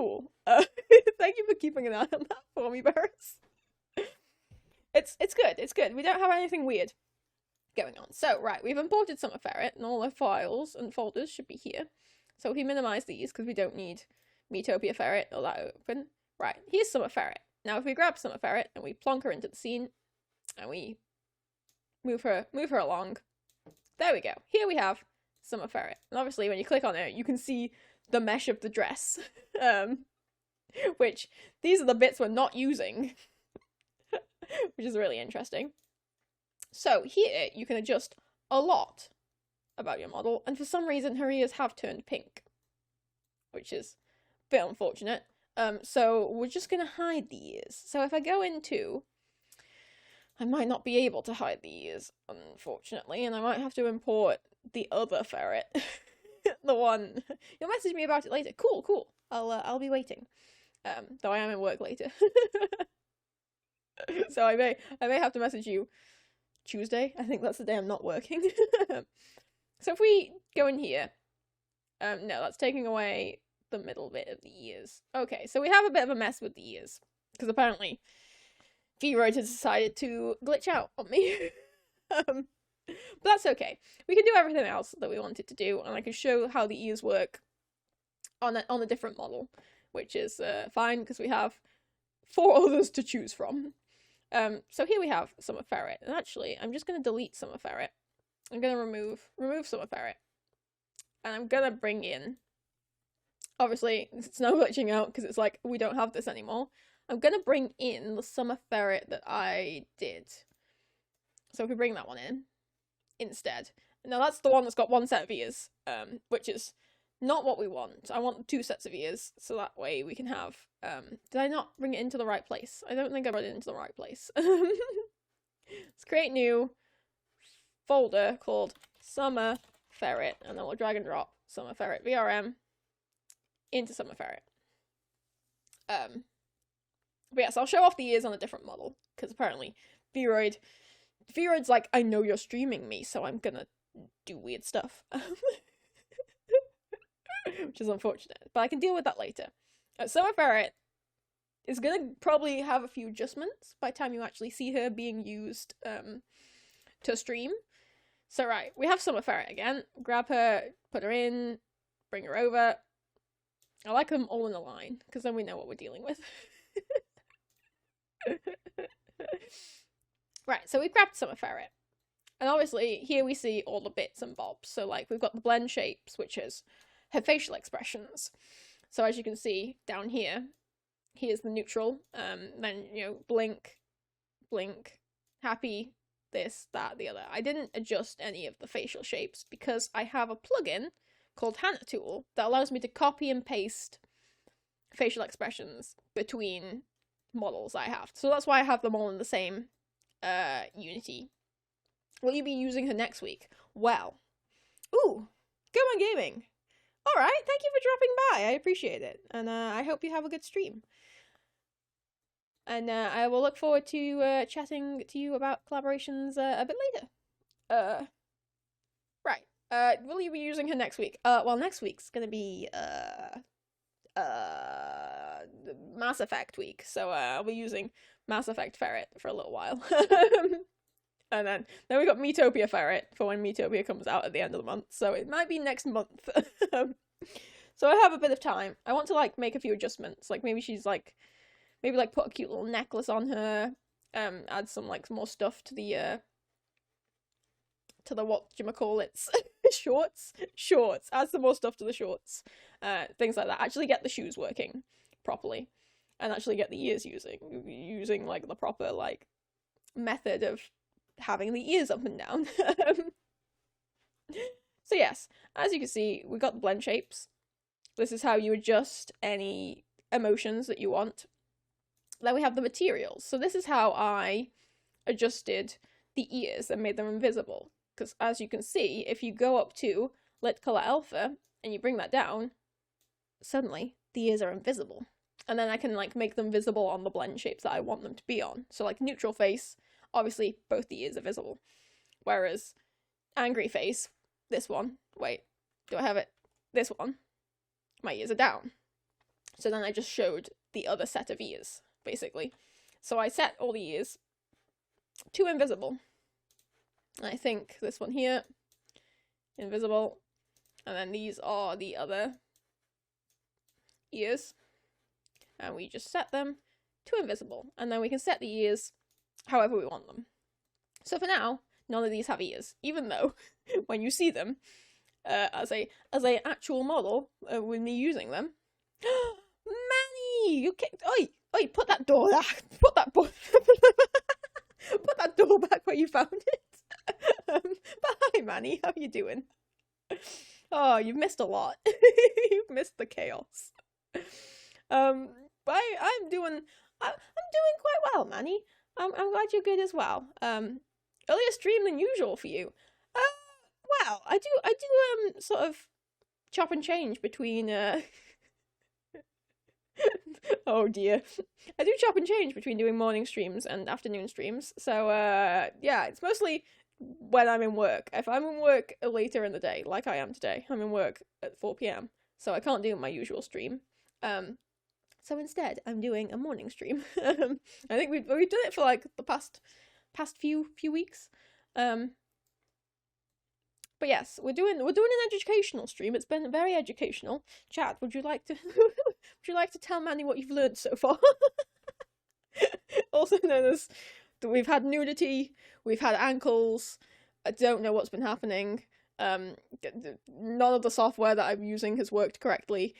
cool. Thank you for keeping an eye on that for me, Barris. It's good. It's good. We don't have anything weird going on. So, right, we've imported Summer Ferret, and all our files and folders should be here. So if we minimize these, because we don't need Metopia Ferret or that open. Right, here's Summer Ferret. Now, if we grab Summer Ferret and we plonk her into the scene, and we move her along, there we go. Here we have Summer Ferret. And obviously, when you click on it, you can see the mesh of the dress. Which, these are the bits we're not using. Which is really interesting. So, here, you can adjust a lot about your model, and for some reason, her ears have turned pink. Which is a bit unfortunate. So, we're just gonna hide the ears. So, if I go into... I might not be able to hide the ears, unfortunately, and I might have to import the other ferret. The one... You'll message me about it later. Cool, cool. I'll be waiting. Though I am in work later. So I may have to message you Tuesday. I think that's the day I'm not working. So if we go in here, no, that's taking away the middle bit of the ears. Okay, so we have a bit of a mess with the ears, because apparently Vroid has decided to glitch out on me. But that's okay. We can do everything else that we wanted to do, and I can show how the ears work on a different model, which is fine, because we have 4 others to choose from. So here we have Summer Ferret, and actually, I'm just going to delete Summer Ferret. I'm going to remove Summer Ferret, and I'm going to bring in, obviously, it's now glitching out, because it's like, we don't have this anymore. I'm going to bring in the Summer Ferret that I did. So if we bring that one in, instead. Now that's the one that's got 1 set of ears, which is not what we want. I want 2 sets of ears, so that way we can have... did I not bring it into the right place? I don't think I brought it into the right place. Let's create new folder called Summer Ferret, and then we'll drag and drop Summer Ferret VRM into Summer Ferret. But yes, I'll show off the ears on a different model, because apparently Vroid's like, I know you're streaming me, so I'm gonna do weird stuff. Which is unfortunate, but I can deal with that later. Summer Ferret is gonna probably have a few adjustments by the time you actually see her being used to stream. So right, we have Summer Ferret again. Grab her, put her in, bring her over. I like them all in a line, because then we know what we're dealing with. Right, so we've grabbed Summer Ferret. And obviously, here we see all the bits and bobs. So, like, we've got the blend shapes, which is her facial expressions. So, as you can see down here, here's the neutral. Then, you know, blink, blink, happy, this, that, the other. I didn't adjust any of the facial shapes because I have a plugin called Hannah Tool that allows me to copy and paste facial expressions between models I have. So that's why I have them all in the same Unity. Will you be using her next week? Well, ooh, Go On Gaming. Alright, thank you for dropping by. I appreciate it. And I hope you have a good stream. And I will look forward to chatting to you about collaborations a bit later. Right. Will you be using her next week? Well, next week's gonna be Mass Effect week, so I'll be using Mass Effect Ferret for a little while. And then we got Metopia Ferret for when Metopia comes out at the end of the month, so it might be next month. So I have a bit of time. I want to like make a few adjustments, like maybe she's like, put a cute little necklace on her, add some like more stuff to the whatchamacallits, shorts, add some more stuff to the shorts, things like that. Actually get the shoes working properly, and actually get the ears using like the proper like method of having the ears up and down. So yes, as you can see, we got the blend shapes. This is how you adjust any emotions that you want. Then we have the materials. So this is how I adjusted the ears and made them invisible. Because as you can see, if you go up to Lit Color Alpha and you bring that down, suddenly the ears are invisible. And then I can like make them visible on the blend shapes that I want them to be on. So like neutral face, obviously both the ears are visible. Whereas angry face, this one, wait, do I have it? This one, my ears are down. So then I just showed the other set of ears, basically. So I set all the ears to invisible. I think this one here, invisible, and then these are the other ears, and we just set them to invisible, and then we can set the ears however we want them. So for now, none of these have ears, even though when you see them as a actual model with me using them, Manny, you kicked. Oi, put that door back. Put that put that door back where you found it. But hi, Manny, how you doing? Oh, you've missed a lot. You've missed the chaos. But I'm doing quite well, Manny. I'm glad you're good as well. Earlier stream than usual for you. Well, I do sort of chop and change between oh dear. I do chop and change between doing morning streams and afternoon streams. So yeah, it's mostly when I'm in work. If I'm in work later in the day, like I am today, I'm in work at 4 p.m. So I can't do my usual stream. So instead, I'm doing a morning stream. I think we've done it for like the past few weeks. But yes, we're doing an educational stream. It's been very educational. Chat, would you like to tell Manny what you've learned so far? Also known as we've had nudity, we've had ankles. I don't know what's been happening. None of the software that I'm using has worked correctly.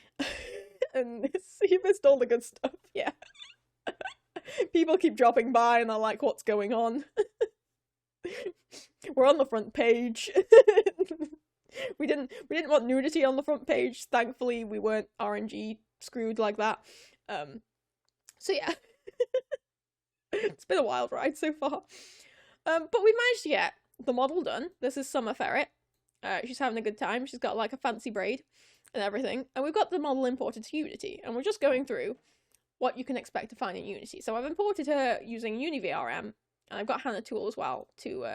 And you missed all the good stuff, yeah. People keep dropping by and they're like, what's going on? We're on the front page. we didn't want nudity on the front page. Thankfully, we weren't RNG screwed like that. So yeah. It's been a wild ride so far. But we managed to get the model done. This is Summer Ferret. She's having a good time. She's got like a fancy braid and everything. And we've got the model imported to Unity. And we're just going through what you can expect to find in Unity. So I've imported her using UniVRM. And I've got Hannah Tool as well to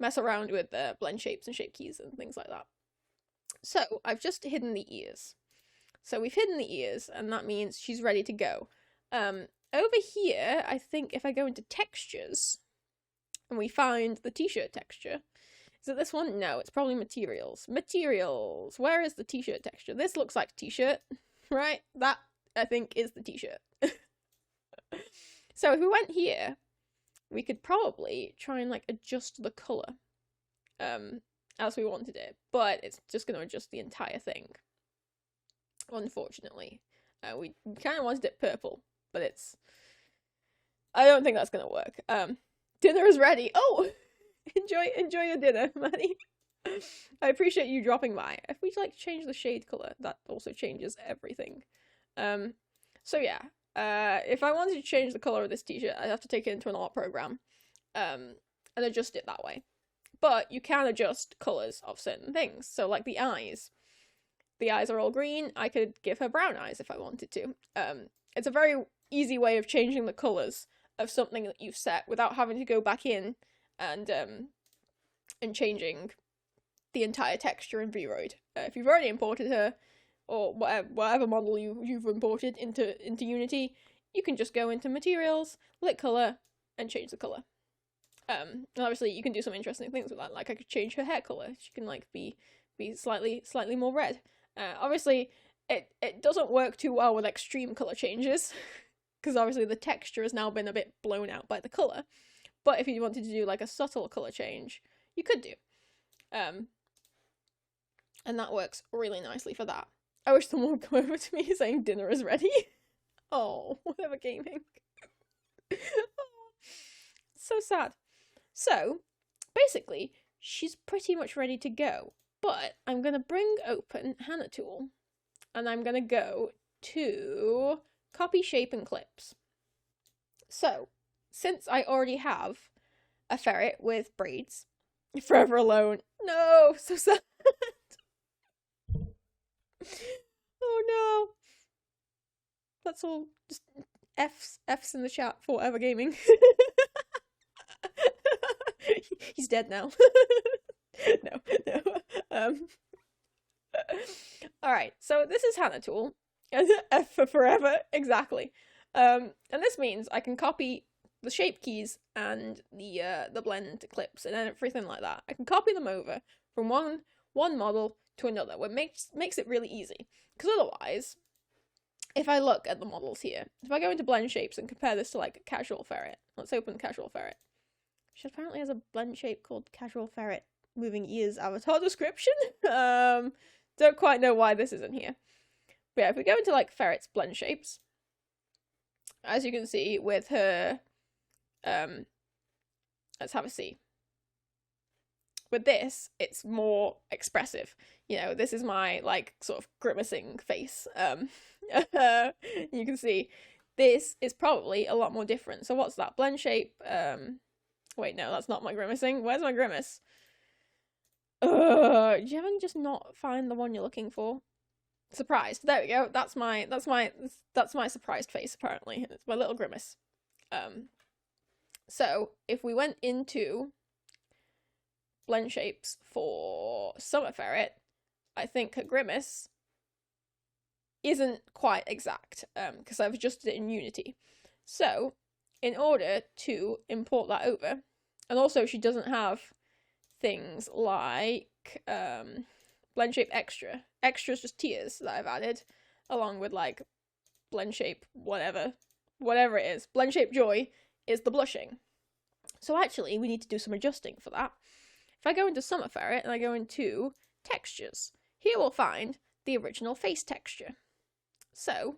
mess around with blend shapes and shape keys and things like that. So I've just hidden the ears. So we've hidden the ears, and that means she's ready to go. Over here, I think if I go into textures, and we find the t-shirt texture, is it this one? No, it's probably materials. Materials! Where is the t-shirt texture? This looks like t-shirt, right? That, I think, is the t-shirt. So if we went here, we could probably try and, like, adjust the colour, as we wanted it, but it's just going to adjust the entire thing, unfortunately. We kind of wanted it purple, but it's... I don't think that's going to work. Dinner is ready! Oh! Enjoy your dinner, Manny. I appreciate you dropping by. If we, like, change the shade colour, that also changes everything. So yeah. If I wanted to change the colour of this t-shirt, I'd have to take it into an art program, and adjust it that way. But you can adjust colours of certain things. So like the eyes. The eyes are all green. I could give her brown eyes if I wanted to. It's a very easy way of changing the colours of something that you've set without having to go back in and changing the entire texture in Vroid. If you've already imported her, or whatever model you've imported into Unity, you can just go into materials, lit color, and change the color. And obviously you can do some interesting things with that. Like I could change her hair color. She can like be slightly more red. Obviously it doesn't work too well with extreme color changes, because obviously the texture has now been a bit blown out by the color. But if you wanted to do like a subtle color change, you could do. And that works really nicely for that. I wish someone would come over to me saying dinner is ready. Oh, whatever gaming. Oh, so sad. So, basically, she's pretty much ready to go. But I'm going to bring open Hannah Tool. And I'm going to go to copy shape and clips. So, since I already have a ferret with braids, forever alone. No, so sad. Oh no. That's all just F's in the chat for whatever gaming. He's dead now. No. Alright, so this is Hannah Tool. F for forever, exactly. And this means I can copy the shape keys and the blend clips and everything like that. I can copy them over from one model to another, which makes it really easy. Because otherwise, if I look at the models here, if I go into blend shapes and compare this to like Casual Ferret, let's open Casual Ferret. She apparently has a blend shape called Casual Ferret Moving Ears avatar description. Don't quite know why this isn't here. But yeah, if we go into like Ferret's blend shapes, as you can see with her, let's have a see. With this, it's more expressive. You know, this is my like sort of grimacing face. You can see this is probably a lot more different. So what's that? Blend shape. Wait, no, that's not my grimacing. Where's my grimace? Do you ever just not find the one you're looking for? Surprised. There we go. That's my surprised face, apparently. It's my little grimace. So if we went into blend shapes for Summer Ferret, I think her grimace isn't quite exact, because I've adjusted it in Unity. So in order to import that over, and also she doesn't have things like blend shape extra. Extra is just tiers that I've added, along with like blend shape whatever it is. Blend shape joy is the blushing. So actually we need to do some adjusting for that. If I go into Summer Ferret and I go into textures, here we'll find the original face texture. So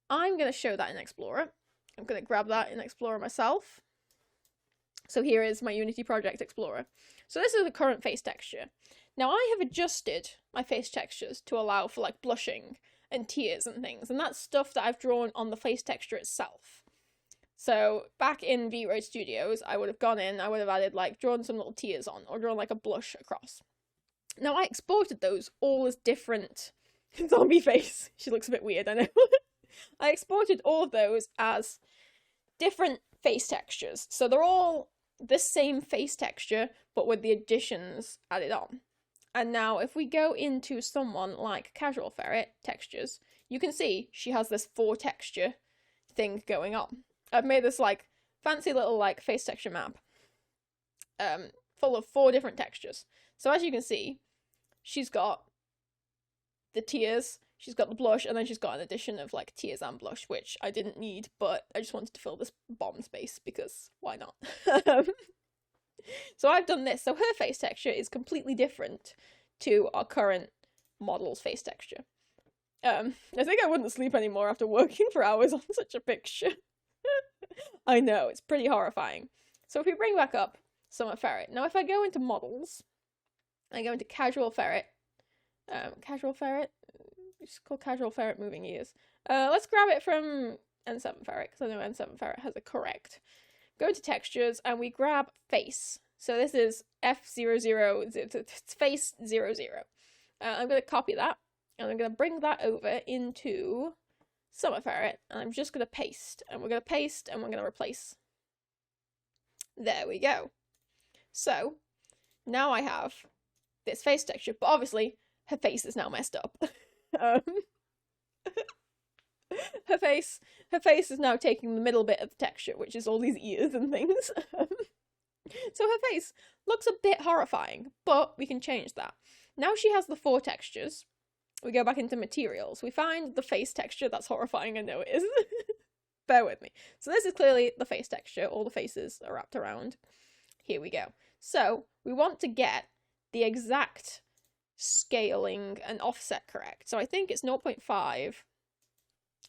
I'm going to show that in Explorer. I'm going to grab that in Explorer myself. So here is my Unity project Explorer. So this is the current face texture. Now I have adjusted my face textures to allow for like blushing and tears and things, and that's stuff that I've drawn on the face texture itself. So back in Vroid Studios, I would have gone in, I would have added like drawn some little tears on, or drawn like a blush across. Now I exported those all as different zombie face. She looks a bit weird, I know. I exported all of those as different face textures. So they're all the same face texture, but with the additions added on. And now if we go into someone like Casual Ferret textures, you can see she has this 4 texture thing going on. I've made this like fancy little like face texture map full of 4 different textures. So as you can see, she's got the tears, she's got the blush, and then she's got an addition of like tears and blush, which I didn't need, but I just wanted to fill this bomb space because why not? So I've done this. So her face texture is completely different to our current model's face texture. I think I wouldn't sleep anymore after working for hours on such a picture. I know, it's pretty horrifying. So if we bring back up Summer Ferret, now if I go into models, I go into Casual Ferret, Casual Ferret, it's called Casual Ferret Moving Ears. Let's grab it from N7 Ferret, because I know N7 Ferret has a correct. Go into textures, and we grab face. So this is F00, it's face 00. I'm going to copy that, and I'm going to bring that over into Summer Ferret, and I'm just going to paste, and we're going to paste, and we're going to replace. There we go. So, now I have this face texture, but obviously, her face is now messed up. Her face is now taking the middle bit of the texture, which is all these ears and things. So her face looks a bit horrifying, but we can change that. Now she has the 4 textures. We go back into materials. We find the face texture. That's horrifying, I know it is. Bear with me. So this is clearly the face texture. All the faces are wrapped around. Here we go. So we want to get the exact scaling and offset correct. So I think it's 0.5.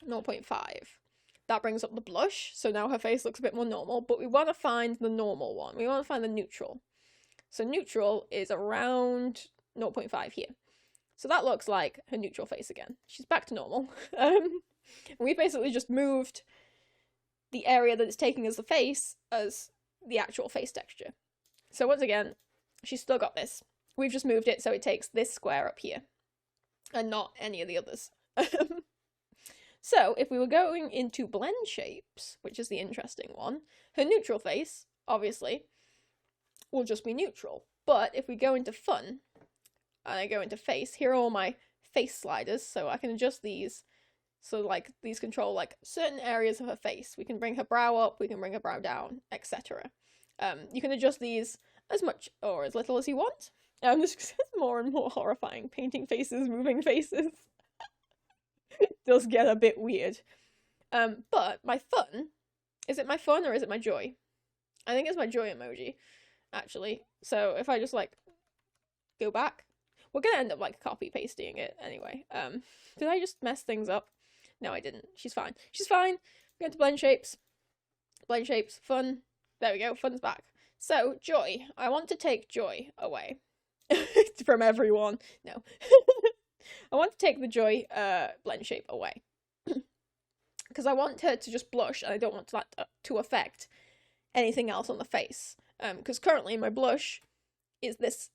0.5. That brings up the blush, so now her face looks a bit more normal, but we want to find the normal one. We want to find the neutral. So neutral is around 0.5 here. So that looks like her neutral face again. She's back to normal. We basically just moved the area that it's taking as the face as the actual face texture. So once again, she's still got this. We've just moved it so it takes this square up here, and not any of the others. So if we were going into blend shapes, which is the interesting one, her neutral face, obviously, will just be neutral. But if we go into fun, and I go into face, here are all my face sliders, so I can adjust these So like these control like certain areas of her face. We can bring her brow up, we can bring her brow down, etc. You can adjust these as much or as little as you want. This gets more and more horrifying. Painting faces, moving faces. It does get a bit weird. But my fun, is it my fun or is it my joy? I think it's my joy emoji, actually. So if I just like go back, we're gonna end up like copy pasting it anyway. Did I just mess things up? No, I didn't. She's fine. She's fine. We're going to blend shapes. Blend shapes, fun. There we go, fun's back. So, joy. I want to take joy away. From everyone. No. I want to take the joy blend shape away. Because I want her to just blush, and I don't want that to affect anything else on the face. Because currently my blush is this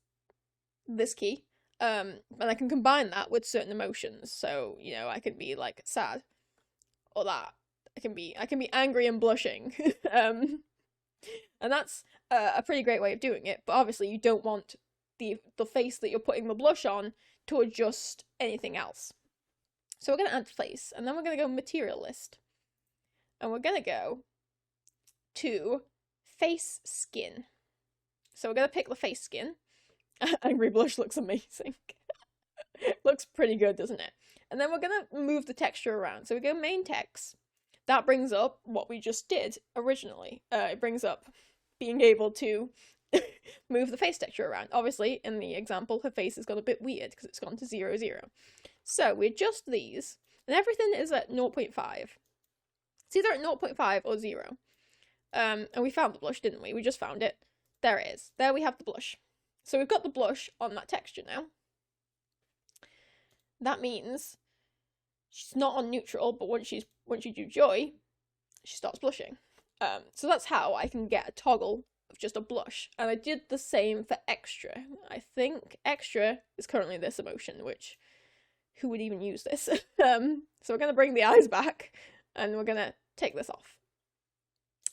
key. And I can combine that with certain emotions. So, you know, I could be like sad or that. I can be angry and blushing. And that's a pretty great way of doing it. But obviously you don't want the face that you're putting the blush on to adjust anything else. So we're going to add face, and then we're going to go material list. And we're going to go to face skin. So we're going to pick the face skin. Angry blush looks amazing. Looks pretty good, doesn't it? And then we're going to move the texture around. So we go main text. That brings up what we just did originally. It brings up being able to move the face texture around. Obviously, in the example, her face has got a bit weird because it's gone to 0, 0. So we adjust these, and everything is at 0.5. It's either at 0.5 or 0. And we found the blush, didn't we? We just found it. There it is. There we have the blush. So we've got the blush on that texture now. That means she's not on neutral, but once you do joy, she starts blushing. So that's how I can get a toggle of just a blush. And I did the same for extra. I think extra is currently this emotion, which who would even use this? So we're going to bring the eyes back, and we're going to take this off.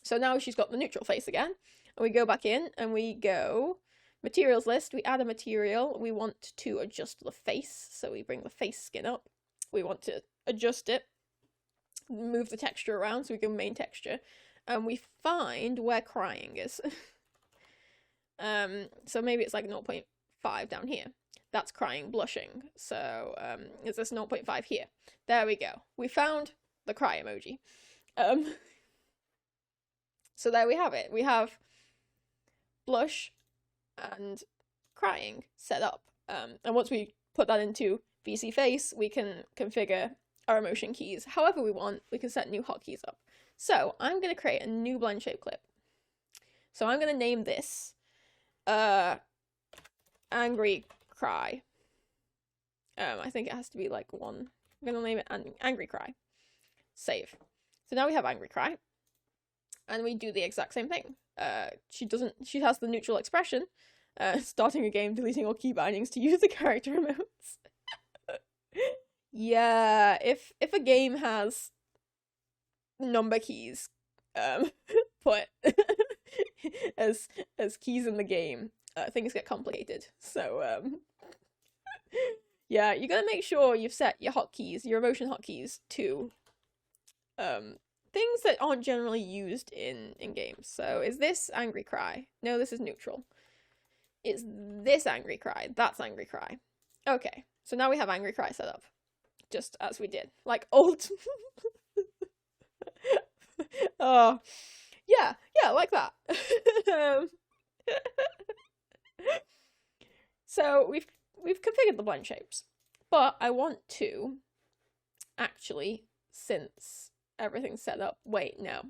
So now she's got the neutral face again, and we go back in, and we go materials list, we add a material, we want to adjust the face, so we bring the face skin up, we want to adjust it, move the texture around, so we go main texture, and we find where crying is. So maybe it's like 0.5 down here. That's crying, blushing. So is this 0.5 here? There we go. We found the cry emoji. So there we have it. We have blush and crying set up. And once we put that into VSeeFace, we can configure our emotion keys however we want. We can set new hotkeys up. So I'm going to create a new blend shape clip. So I'm going to name this Angry Cry. I think it has to be like one. I'm going to name it Angry Cry. Save. So now we have Angry Cry. And we do the exact same thing. She has the neutral expression. Starting a game, deleting all key bindings to use the character emotes. Yeah, if a game has number keys put as keys in the game, things get complicated. So yeah, you gotta make sure you've set your hotkeys, your emotion hotkeys, to things that aren't generally used in games. So is this Angry Cry? No, this is neutral. It's this Angry Cry. That's Angry Cry. Okay, so now we have Angry Cry set up, just as we did. Like Alt. Oh, yeah, like that. So we've configured the blend shapes, but I want to actually, since everything's set up, wait, no,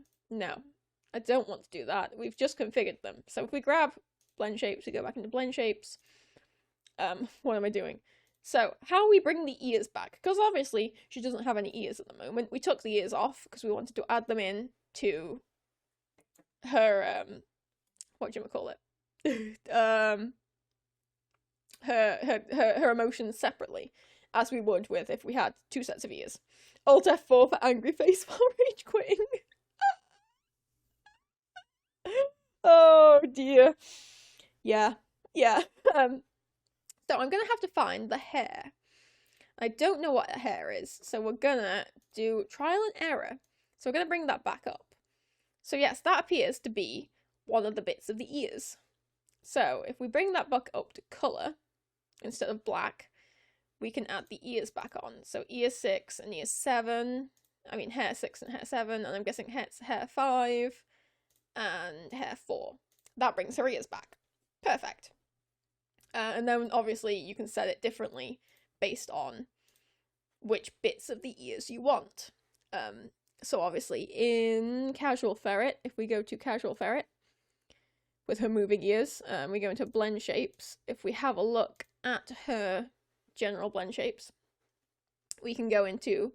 I don't want to do that. We've just configured them. So if we grab blend shapes, we go back into blend shapes. What am I doing? So how we bring the ears back, because obviously she doesn't have any ears at the moment. We took the ears off because we wanted to add them in to her whatchamacallit? her emotions separately, as we would with if we had two sets of ears. Alt F4 for angry face while rage quitting. Oh dear. Yeah. So I'm gonna have to find the hair. I don't know what hair is, so we're gonna do trial and error. So we're gonna bring that back up. So yes, that appears to be one of the bits of the ears. So if we bring that back up to colour, instead of black, we can add the ears back on. So ear 6 and ear 7, I mean hair 6 and hair 7, and I'm guessing hair 5 and hair 4. That brings her ears back. Perfect. And then obviously you can set it differently based on which bits of the ears you want. So obviously in Casual Ferret, if we go to Casual Ferret, with her moving ears, we go into blend shapes. If we have a look at her general blend shapes, we can go into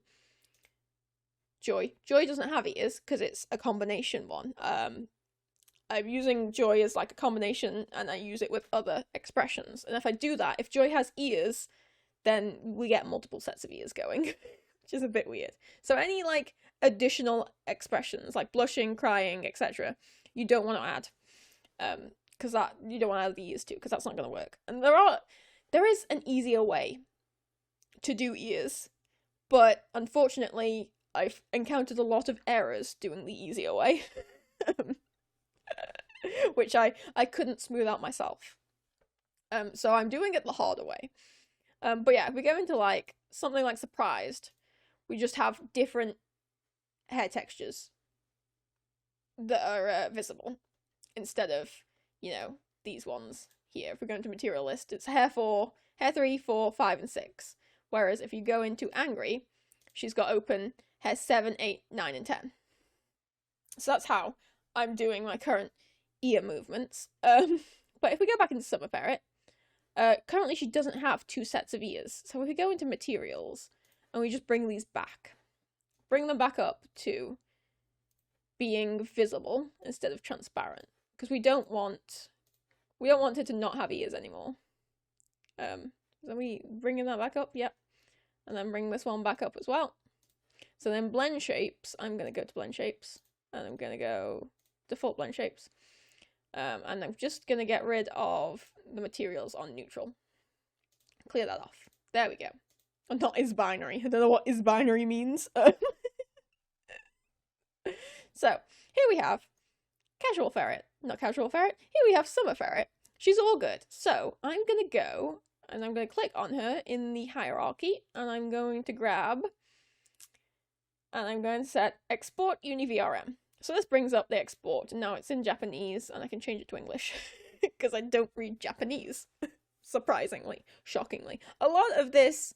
Joy. Joy doesn't have ears because it's a combination one. I'm using Joy as like a combination, and I use it with other expressions. And if I do that, if Joy has ears, then we get multiple sets of ears going, which is a bit weird. So any like additional expressions like blushing, crying, etc., you don't want to add. Because that you don't want to add the ears too, because that's not going to work. And there is an easier way to do ears, but unfortunately I've encountered a lot of errors doing the easier way, which I couldn't smooth out myself. So I'm doing it the harder way. But yeah, if we go into like something like Surprised, we just have different hair textures that are visible, instead of, you know, these ones here. If we go into material list, it's hair 4, hair 3, 4, 5, and 6. Whereas if you go into Angry, she's got open hair 7, 8, 9, and 10. So that's how I'm doing my current ear movements. But if we go back into Summer Ferret, currently she doesn't have 2 sets of ears. So if we go into materials and we just bring these back, bring them back up to being visible instead of transparent, because we don't want it to not have ears anymore. So we bringing that back up, yep, and then bring this one back up as well. So then blend shapes, I'm gonna go to blend shapes, and I'm gonna go default blend shapes, and I'm just gonna get rid of the materials on neutral. Clear that off. There we go. Oh, not is binary. I don't know what is binary means. So here we have Casual Ferret, not Casual Ferret. Here we have Summer Ferret. She's all good. So I'm gonna go and I'm gonna click on her in the hierarchy, and I'm going to grab and I'm going to set export UniVRM. So this brings up the export, and now it's in Japanese, and I can change it to English because I don't read Japanese. Surprisingly, shockingly, a lot of this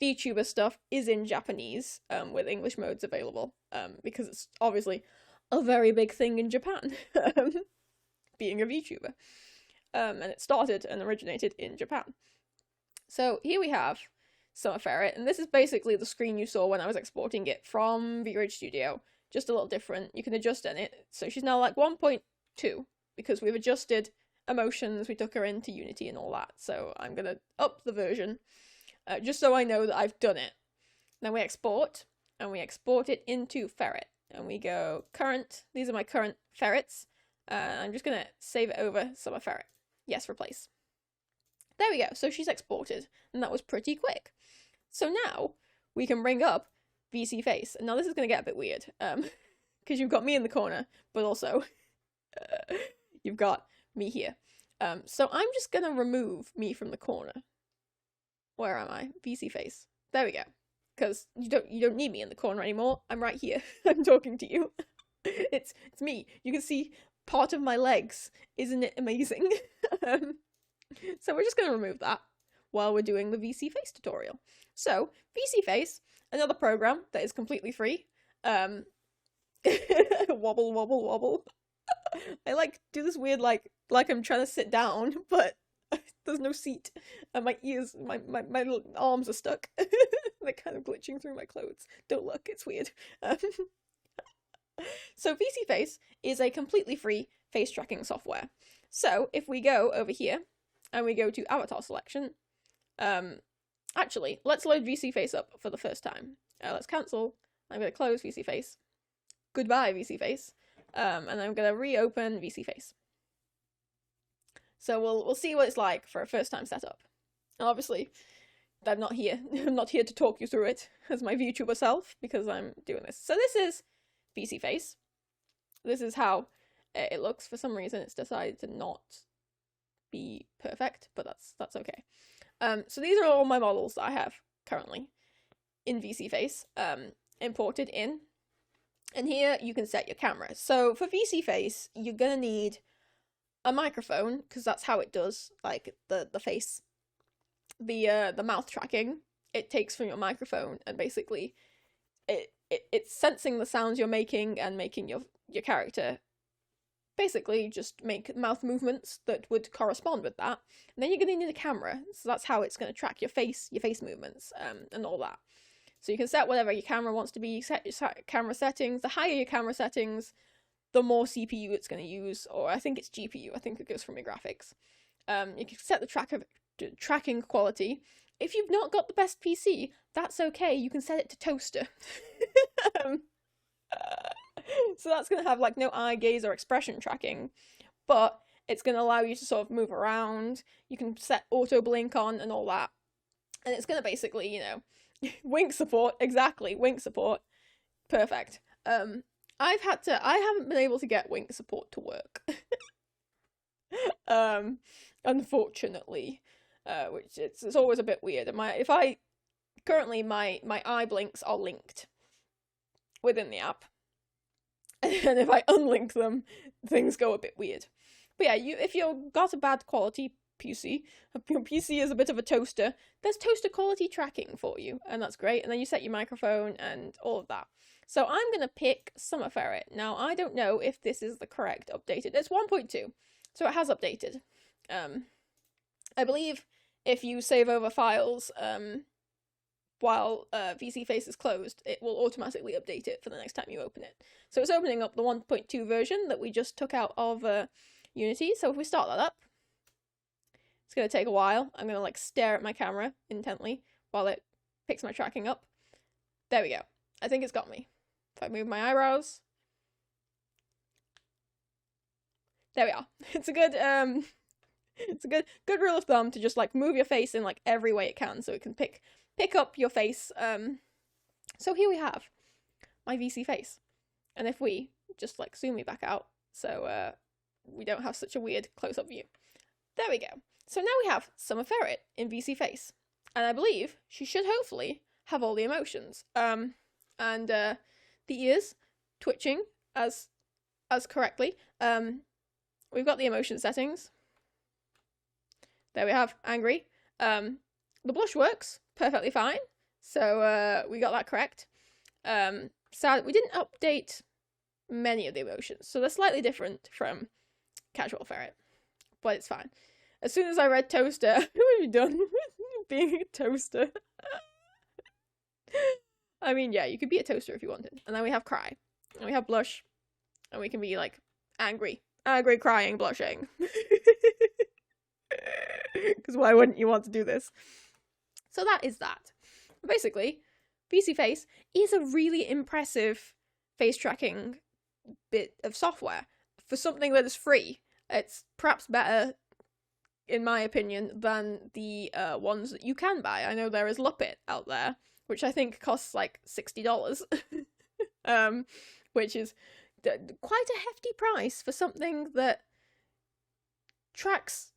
VTuber stuff is in Japanese, with English modes available, because it's obviously a very big thing in Japan, being a VTuber. And it started and originated in Japan. So here we have Summer Ferret, and this is basically the screen you saw when I was exporting it from Vroid Studio, just a little different. You can adjust in it, so she's now like 1.2, because we've adjusted emotions, we took her into Unity and all that, so I'm gonna up the version, just so I know that I've done it. Then we export, and we export it into Ferret, and we go current, these are my current ferrets, I'm just gonna save it over Summer Ferret. Yes, replace. There we go, so she's exported, and that was pretty quick. So now, we can bring up VSeeFace, and now this is gonna get a bit weird, because you've got me in the corner, but also, you've got me here. So I'm just gonna remove me from the corner. Where am I? VSeeFace. There we go. Because you don't need me in the corner anymore. I'm right here. I'm talking to you. It's me. You can see part of my legs. Isn't it amazing? So we're just gonna remove that while we're doing the VSeeFace tutorial. So VSeeFace, another program that is completely free. Wobble, wobble, wobble. I like do this weird like I'm trying to sit down, but there's no seat, and my ears, my little arms are stuck. They're kind of glitching through my clothes. Don't look, it's weird. So VSeeFace is a completely free face tracking software. So if we go over here and we go to avatar selection, actually let's load VSeeFace up for the first time. Let's cancel. I'm going to close VSeeFace. Goodbye VSeeFace. And I'm going to reopen VSeeFace. So we'll see what it's like for a first time setup. And obviously, I'm not here. I'm not here to talk you through it as my VTuber self, because I'm doing this. So this is VSeeFace. This is how it looks. For some reason, it's decided to not be perfect, but that's okay. So these are all my models that I have currently in VSeeFace, imported in. And here you can set your camera. So for VSeeFace, you're gonna need a microphone, because that's how it does, like, the face. The mouth tracking, it takes from your microphone, and basically it's sensing the sounds you're making and making your character basically just make mouth movements that would correspond with that. And then you're going to need a camera, so that's how it's going to track your face movements, and all that. So you can set whatever your camera wants to be, set your camera settings. The higher your camera settings, the more CPU it's going to use, or I think it's GPU, I think it goes from your graphics. You can set the tracking quality. If you've not got the best PC, that's okay, you can set it to toaster. So that's going to have like no eye gaze or expression tracking, but it's going to allow you to sort of move around. You can set auto blink on and all that, and it's going to basically, you know, wink support. Exactly, wink support. Perfect. I haven't been able to get wink support to work. Unfortunately, which it's always a bit weird. Currently my eye blinks are linked within the app, and if I unlink them, things go a bit weird. But yeah, if you've got a bad quality PC, your PC is a bit of a toaster, there's toaster quality tracking for you, and that's great. And then you set your microphone and all of that. So I'm gonna pick Summer Ferret. Now I don't know if this is the correct updated. It's 1.2, so it has updated. I believe if you save over files while VSeeFace is closed, it will automatically update it for the next time you open it. So it's opening up the 1.2 version that we just took out of Unity. So if we start that up, it's going to take a while. I'm going to like stare at my camera intently while it picks my tracking up. There we go. I think it's got me. If I move my eyebrows. There we are. It's a good rule of thumb to just like move your face in like every way it can, so it can pick up your face. So here we have my VSeeFace, and if we just like zoom me back out, so we don't have such a weird close-up view. There we go. So now we have Summer Ferret in VSeeFace, and I believe she should hopefully have all the emotions. And the ears twitching as correctly. We've got the emotion settings. There we have angry. The blush works perfectly fine, so we got that correct. Sad we didn't update many of the emotions, so they're slightly different from Casual Ferret, but it's fine. As soon as I read toaster, what have you done? Being a toaster. I mean, yeah, you could be a toaster if you wanted. And then we have cry, and we have blush, and we can be like angry, crying, blushing. Because why wouldn't you want to do this? So that is that. Basically, VSeeFace is a really impressive face tracking bit of software for something that is free. It's perhaps better, in my opinion, than the ones that you can buy. I know there is Luppet out there, which I think costs like $60, which is quite a hefty price for something that tracks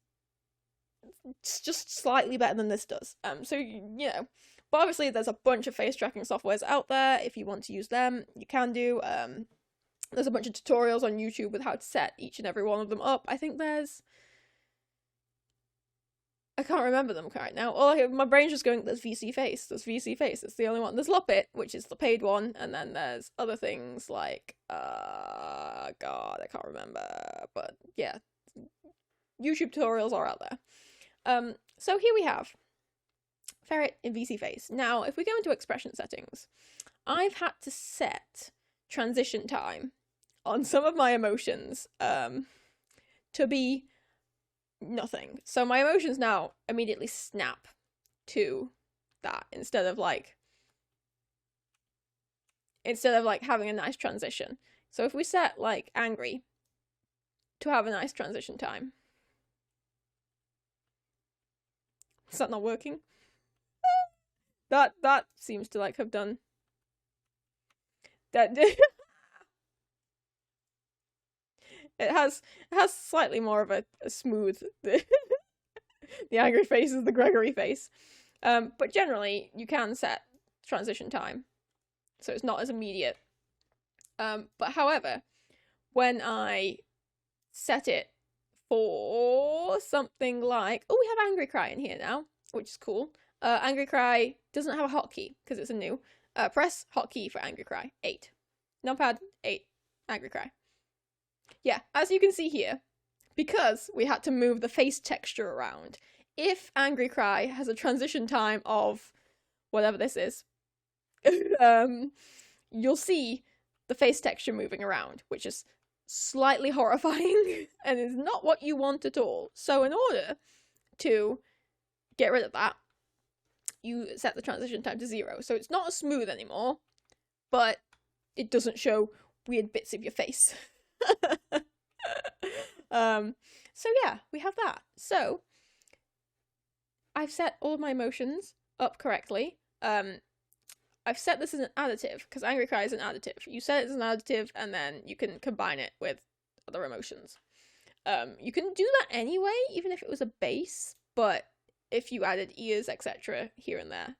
just slightly better than this does. So, you know, but obviously there's a bunch of face tracking softwares out there. If you want to use them, you can do. There's a bunch of tutorials on YouTube with how to set each and every one of them up. I think I can't remember them right now. My brain's just going, there's VSeeFace, it's the only one. There's Luppet, which is the paid one, and then there's other things like, God, I can't remember, but yeah, YouTube tutorials are out there. So here we have Ferret in VSeeFace. Now, if we go into expression settings, I've had to set transition time on some of my emotions to be nothing. So my emotions now immediately snap to that instead of like having a nice transition. So if we set like angry to have a nice transition time. Is that not working? That seems to like have done that. It has slightly more of a smooth. The angry face is the Gregory face. But generally, you can set transition time, so it's not as immediate. But however, when I set it for something like, oh, we have Angry Cry in here now, which is cool. Angry Cry doesn't have a hotkey because it's a new. Press hotkey for Angry Cry. 8. Numpad 8. Angry Cry. Yeah, as you can see here, because we had to move the face texture around, if Angry Cry has a transition time of whatever this is, you'll see the face texture moving around, which is slightly horrifying and is not what you want at all. So in order to get rid of that, you set the transition time to 0. So it's not as smooth anymore, but it doesn't show weird bits of your face. So yeah, we have that. So I've set all of my emotions up correctly. I've set this as an additive, because Angry Cry is an additive. You set it as an additive, and then you can combine it with other emotions. You can do that anyway, even if it was a base, but if you added ears, etc. here and there,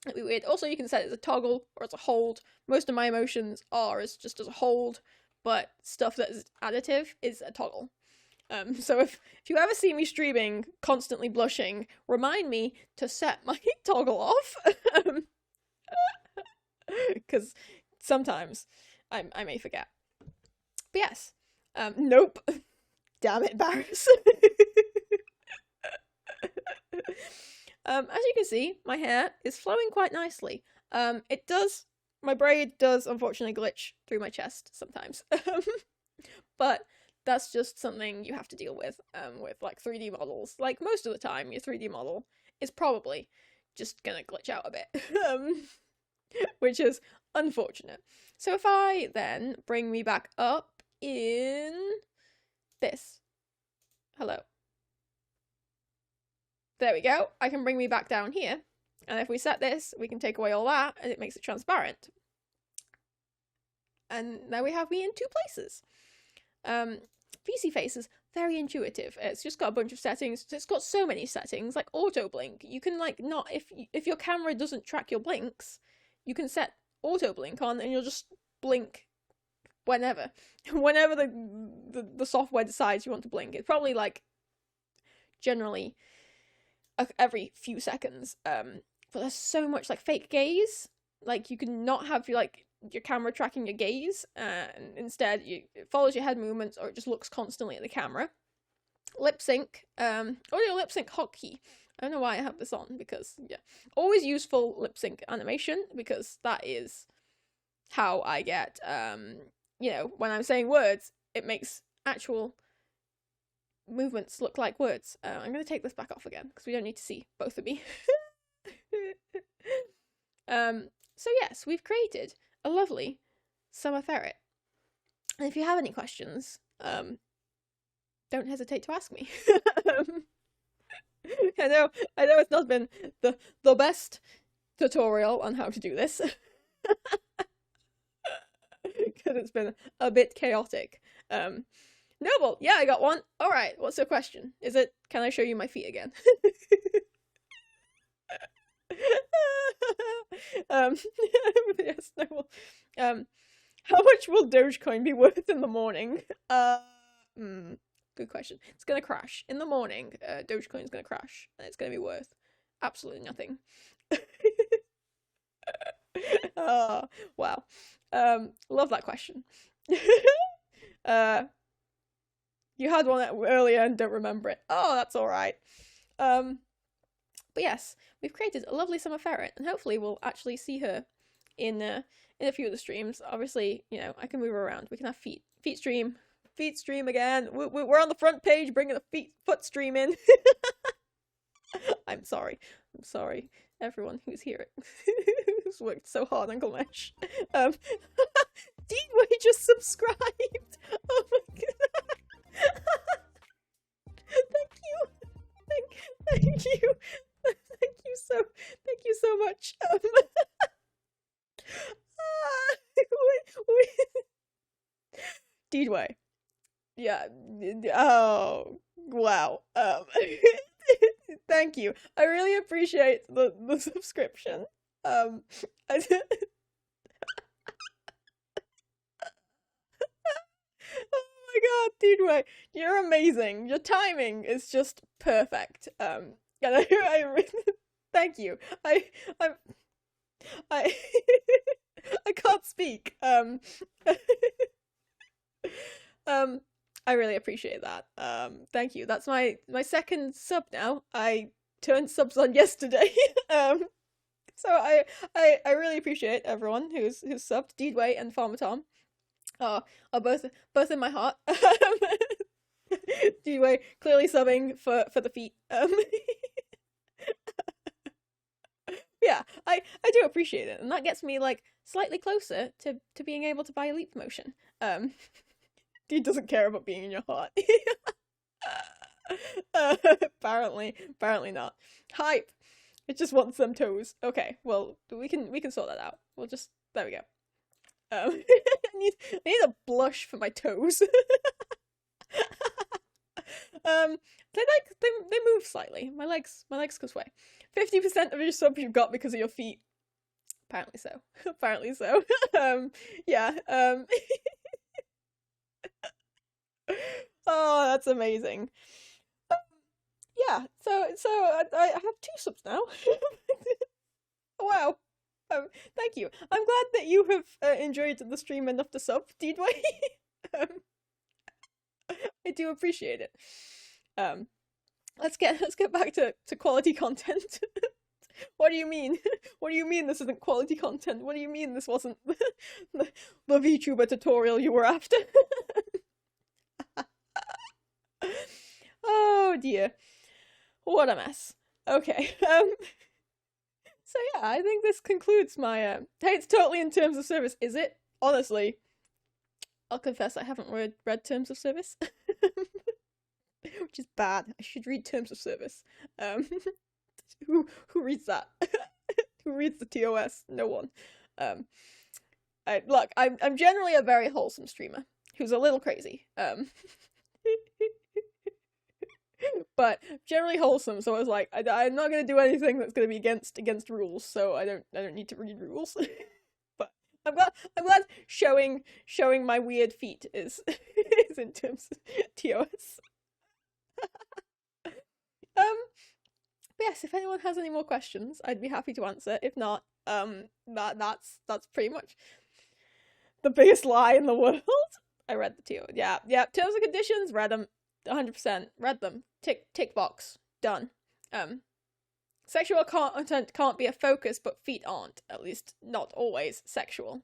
it'd be weird. Also, you can set it as a toggle or as a hold. Most of my emotions are just as a hold, but stuff that is additive is a toggle. So if you ever see me streaming constantly blushing, remind me to set my toggle off. Because sometimes I may forget. But yes. Nope. Damn it, Barris. As you can see, my hair is flowing quite nicely. My braid does unfortunately glitch through my chest sometimes. But that's just something you have to deal with like 3D models. Like most of the time, your 3D model is probably just gonna glitch out a bit. Which is unfortunate. So if I then bring me back up in this. Hello. There we go. I can bring me back down here. And if we set this, we can take away all that, and it makes it transparent. And now we have me in 2 places. VSeeFace is very intuitive. It's just got a bunch of settings. It's got so many settings, like auto blink. You can like not, if your camera doesn't track your blinks, you can set auto blink on, and you'll just blink whenever the software decides you want to blink. It's probably like generally every few seconds. But there's so much like fake gaze. Like you can not have your camera tracking your gaze, and instead it follows your head movements, or it just looks constantly at the camera. Lip sync, audio lip sync hotkey. I don't know why I have this on, because yeah, always useful lip sync animation, because that is how I get when I'm saying words, it makes actual movements look like words. I'm gonna take this back off again because we don't need to see both of me. So yes, we've created a lovely summer ferret. And if you have any questions, don't hesitate to ask me. I know it's not been the best tutorial on how to do this. Because it's been a bit chaotic. Noble, yeah, I got one. Alright, what's your question? Is it, can I show you my feet again? Yes, Noble. How much will Dogecoin be worth in the morning? Good question. It's gonna crash. In the morning, Dogecoin's gonna crash, and it's gonna be worth absolutely nothing. Oh, wow. Love that question. You had one earlier and don't remember it. Oh, that's alright. But yes, we've created a lovely summer ferret, and hopefully we'll actually see her in a few of the streams. Obviously, I can move her around. We can have feet stream again. We're on the front page bringing the foot stream in. I'm sorry, everyone who's here, who's worked so hard on Glimesh. Deanway just subscribed. Oh my god. Thank you. Thank you so Deedway. Yeah. Oh, wow. Thank you. I really appreciate the subscription. I, oh my god, Deedway, you're amazing. Your timing is just perfect. And thank you. I I I can't speak. I really appreciate that. Thank you. That's my second sub now. I turned subs on yesterday. So I really appreciate everyone who's subbed. Deedway and Farmer Tom are both in my heart. Deedway clearly subbing for the feet. Yeah, I do appreciate it, and that gets me like slightly closer to being able to buy a Leap Motion. He doesn't care about being in your heart. Apparently not. Hype. It just wants them toes. Okay, well we can sort that out. We'll just there we go. I need a blush for my toes. They move slightly. My legs go sway. 50% of your subs you've got because of your feet. Apparently so. Apparently so. Yeah. Oh, that's amazing. Yeah. So I have 2 subs now. Wow. Thank you. I'm glad that you have enjoyed the stream enough to sub, Deedway. I do appreciate it. Let's get back to quality content. What do you mean? What do you mean this isn't quality content? What do you mean this wasn't the VTuber tutorial you were after? Oh dear. What a mess. Okay. So yeah, I think this concludes my hey, it's totally in terms of service, is it? Honestly, I'll confess I haven't read terms of service. Which is bad. I should read terms of service. Who reads that? Who reads the TOS? No one. Look, I'm generally a very wholesome streamer who's a little crazy. But generally wholesome, so I was like, I'm not gonna do anything that's gonna be against rules, so I don't need to read rules. But I'm glad showing my weird feet is is in terms of TOS. Yes, if anyone has any more questions, I'd be happy to answer. If not, that's pretty much the biggest lie in the world. I read the TO. Yeah, terms and conditions, read them, 100%, read them. Tick box, done. Sexual content can't be a focus, but feet aren't. At least not always sexual.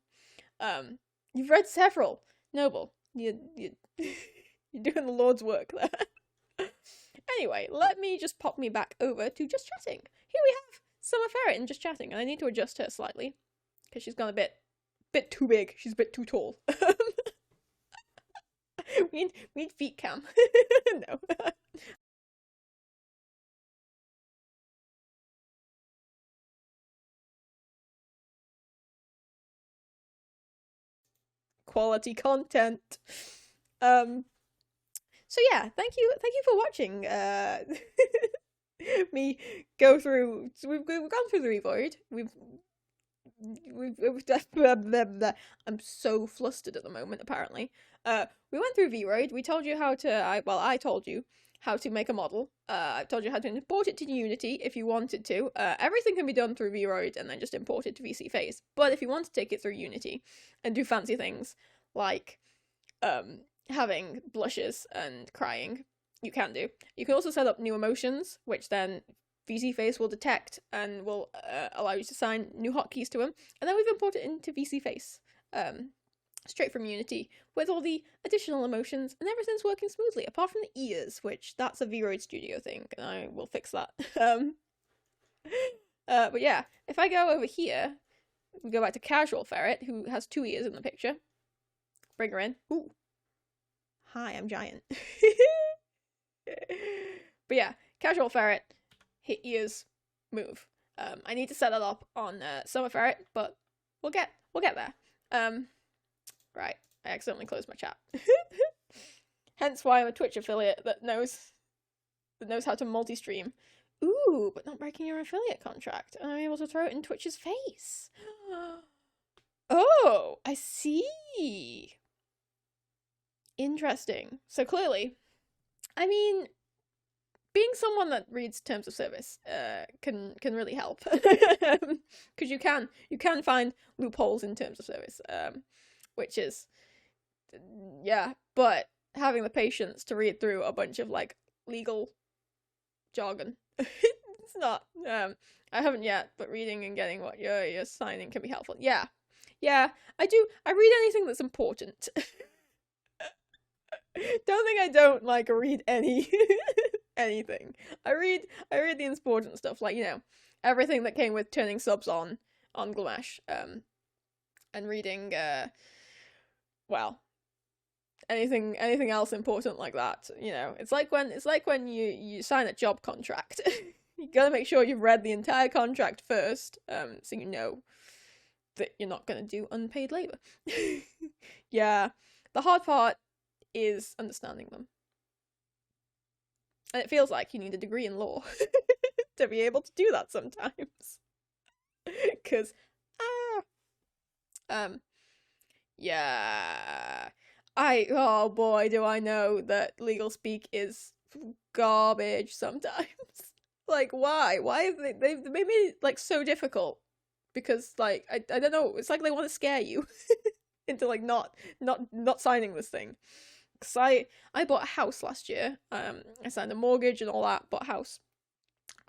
You've read several. Noble, you're doing the Lord's work there. Anyway, let me just pop me back over to just chatting. Here we have Summer Ferret in just chatting, and I need to adjust her slightly because she's gone a bit too big. She's a bit too tall. we need feet cam. No. Quality content. So yeah, thank you for watching. Me go through. So we've gone through the Vroid. I'm so flustered at the moment. Apparently, we went through Vroid. We told you how to. I told you how to make a model. I told you how to import it to Unity if you wanted to. Everything can be done through Vroid and then just import it to VSeeFace. But if you want to take it through Unity and do fancy things like having blushes and crying, you can do. You can also set up new emotions, which then VSeeFace will detect and will allow you to assign new hotkeys to them. And then we've imported it into VSeeFace straight from Unity with all the additional emotions, and everything's working smoothly, apart from the ears, which that's a Vroid Studio thing, and I will fix that. But yeah, if I go over here, we go back to Casual Ferret, who has 2 ears in the picture. Bring her in. Ooh. Hi, I'm giant. But yeah, Casual Ferret, hit ears, move. I need to set that up on Summer Ferret, but we'll get there. Right, I accidentally closed my chat. Hence why I'm a Twitch affiliate that knows how to multi-stream. Ooh, but not breaking your affiliate contract. And I'm able to throw it in Twitch's face. Oh, I see. Interesting. So clearly, I mean, being someone that reads terms of service can really help. Because you can find loopholes in terms of service, which is, yeah, but having the patience to read through a bunch of like legal jargon, it's not. I haven't yet, but reading and getting what you're signing can be helpful. Yeah, I do. I read anything that's important. Don't think I don't like read anything. I read the important stuff, like, you know, everything that came with turning subs on Glimesh, and reading well, anything else important like that. You know, it's like when you sign a job contract. You gotta make sure you've read the entire contract first, so you know that you're not gonna do unpaid labor. Yeah, the hard part is understanding them. And it feels like you need a degree in law to be able to do that sometimes. Cause yeah. Oh boy, do I know that legal speak is garbage sometimes. Like, why? Why have they've made it like so difficult? Because like I don't know, it's like they want to scare you into like not signing this thing. Because I bought a house last year. I signed a mortgage and all that, bought a house.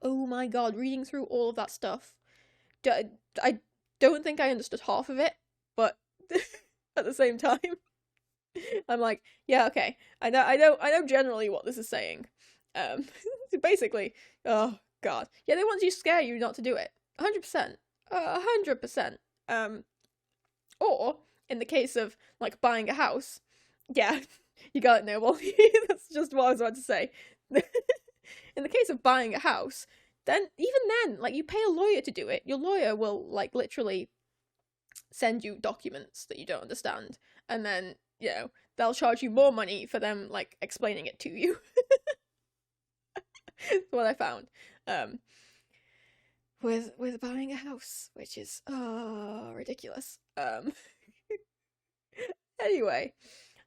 Oh my god, reading through all of that stuff. I don't think I understood half of it, but at the same time, I'm like, yeah, okay. I know generally what this is saying. Basically, oh god. Yeah, they want to scare you not to do it. 100%. 100%. Or in the case of like buying a house, yeah. You got it, Noble. That's just what I was about to say. In the case of buying a house, then, like, you pay a lawyer to do it. Your lawyer will, like, literally send you documents that you don't understand. And then, you know, they'll charge you more money for them, like, explaining it to you. That's what I found. With buying a house, which is, ridiculous. Anyway.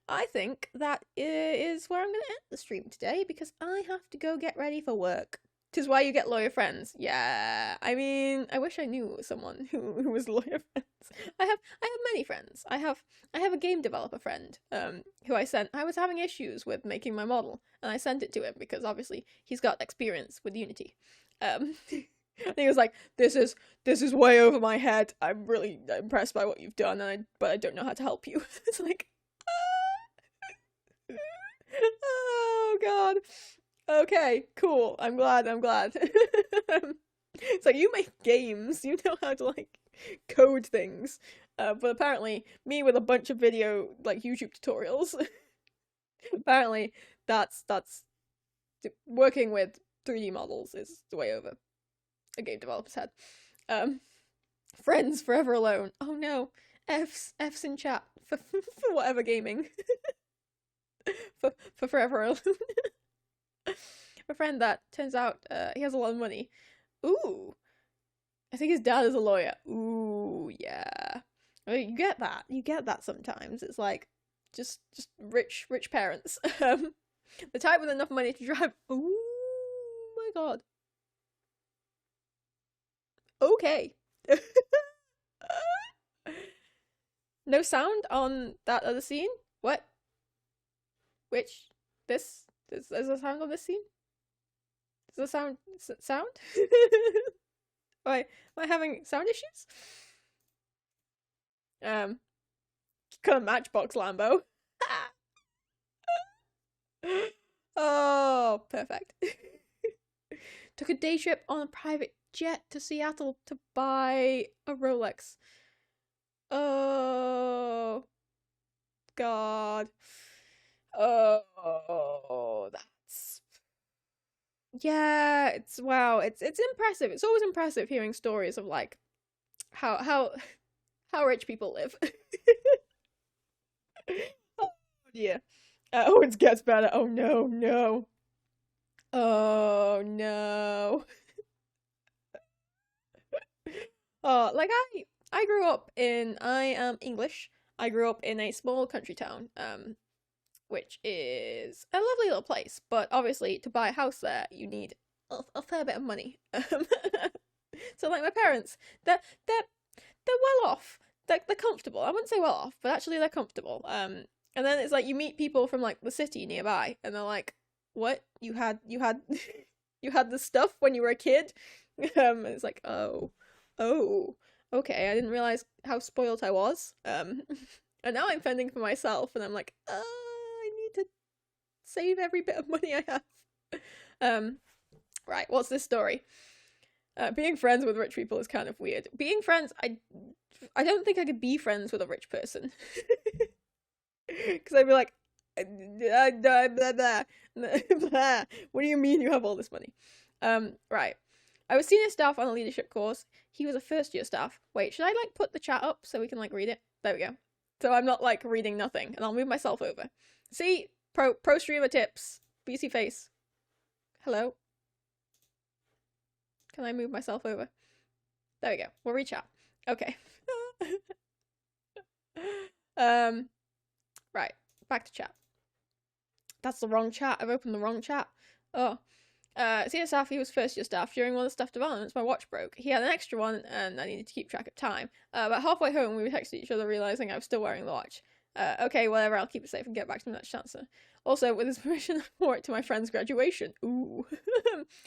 I think that is where I'm going to end the stream today, because I have to go get ready for work. 'Tis why you get lawyer friends. Yeah, I mean, I wish I knew someone who was lawyer friends. I have many friends. I have a game developer friend, who I was having issues with making my model, and I sent it to him because obviously he's got experience with Unity. And he was like, "This is way over my head. I'm really impressed by what you've done, but I don't know how to help you." It's like, oh god. Okay, cool. I'm glad. It's like, you make games, you know how to like code things. But apparently me with a bunch of video like YouTube tutorials. Apparently that's working with 3D models is the way over a game developer's head. Friends forever alone. Oh no. F's in chat for whatever gaming. for forever alone. A friend that turns out he has a lot of money. Ooh, I think his dad is a lawyer. Ooh, yeah. I mean, you get that sometimes. It's like just rich parents. The type with enough money to drive. Ooh my god. Okay. No sound on that other scene? What? Which? This? There's a sound on this scene? Is there sound? Am I having sound issues? Kind of Matchbox Lambo. Oh, perfect. Took a day trip on a private jet to Seattle to buy a Rolex. Oh, God. Oh, that's... Yeah, it's wow. It's impressive. It's always impressive hearing stories of like how rich people live. dear. Oh, it gets better. Oh no, no. Oh no. Oh, like I grew up in I am English. I grew up in a small country town, which is a lovely little place, but obviously to buy a house there you need a fair bit of money. So like my parents, they're well off. They're comfortable. I wouldn't say well off, but actually they're comfortable. And then it's like you meet people from like the city nearby, and they're like, "What? You had you had this stuff when you were a kid?" And it's like, oh, okay. I didn't realize how spoiled I was. And now I'm fending for myself, and I'm like, I need to save every bit of money I have. Right. What's this story? Being friends with rich people is kind of weird. Being friends, I don't think I could be friends with a rich person. Because I'd be like, blah, blah, blah. What do you mean you have all this money? Right. I was senior staff on a leadership course. He was a first year staff. Wait, should I like put the chat up so we can like read it? There we go. So I'm not like reading nothing, and I'll move myself over. See, pro streamer tips. VSeeFace. Hello. Can I move myself over? There we go. We'll reach out. Okay. Right. Back to chat. That's the wrong chat. I've opened the wrong chat. Oh. Senior staff, he was first year staff. During one of the staff developments, my watch broke. He had an extra one, and I needed to keep track of time. About halfway home, we texted each other, realizing I was still wearing the watch. Okay, whatever, I'll keep it safe and get back to the next chancer. Also, with his permission, I wore it to my friend's graduation. Ooh.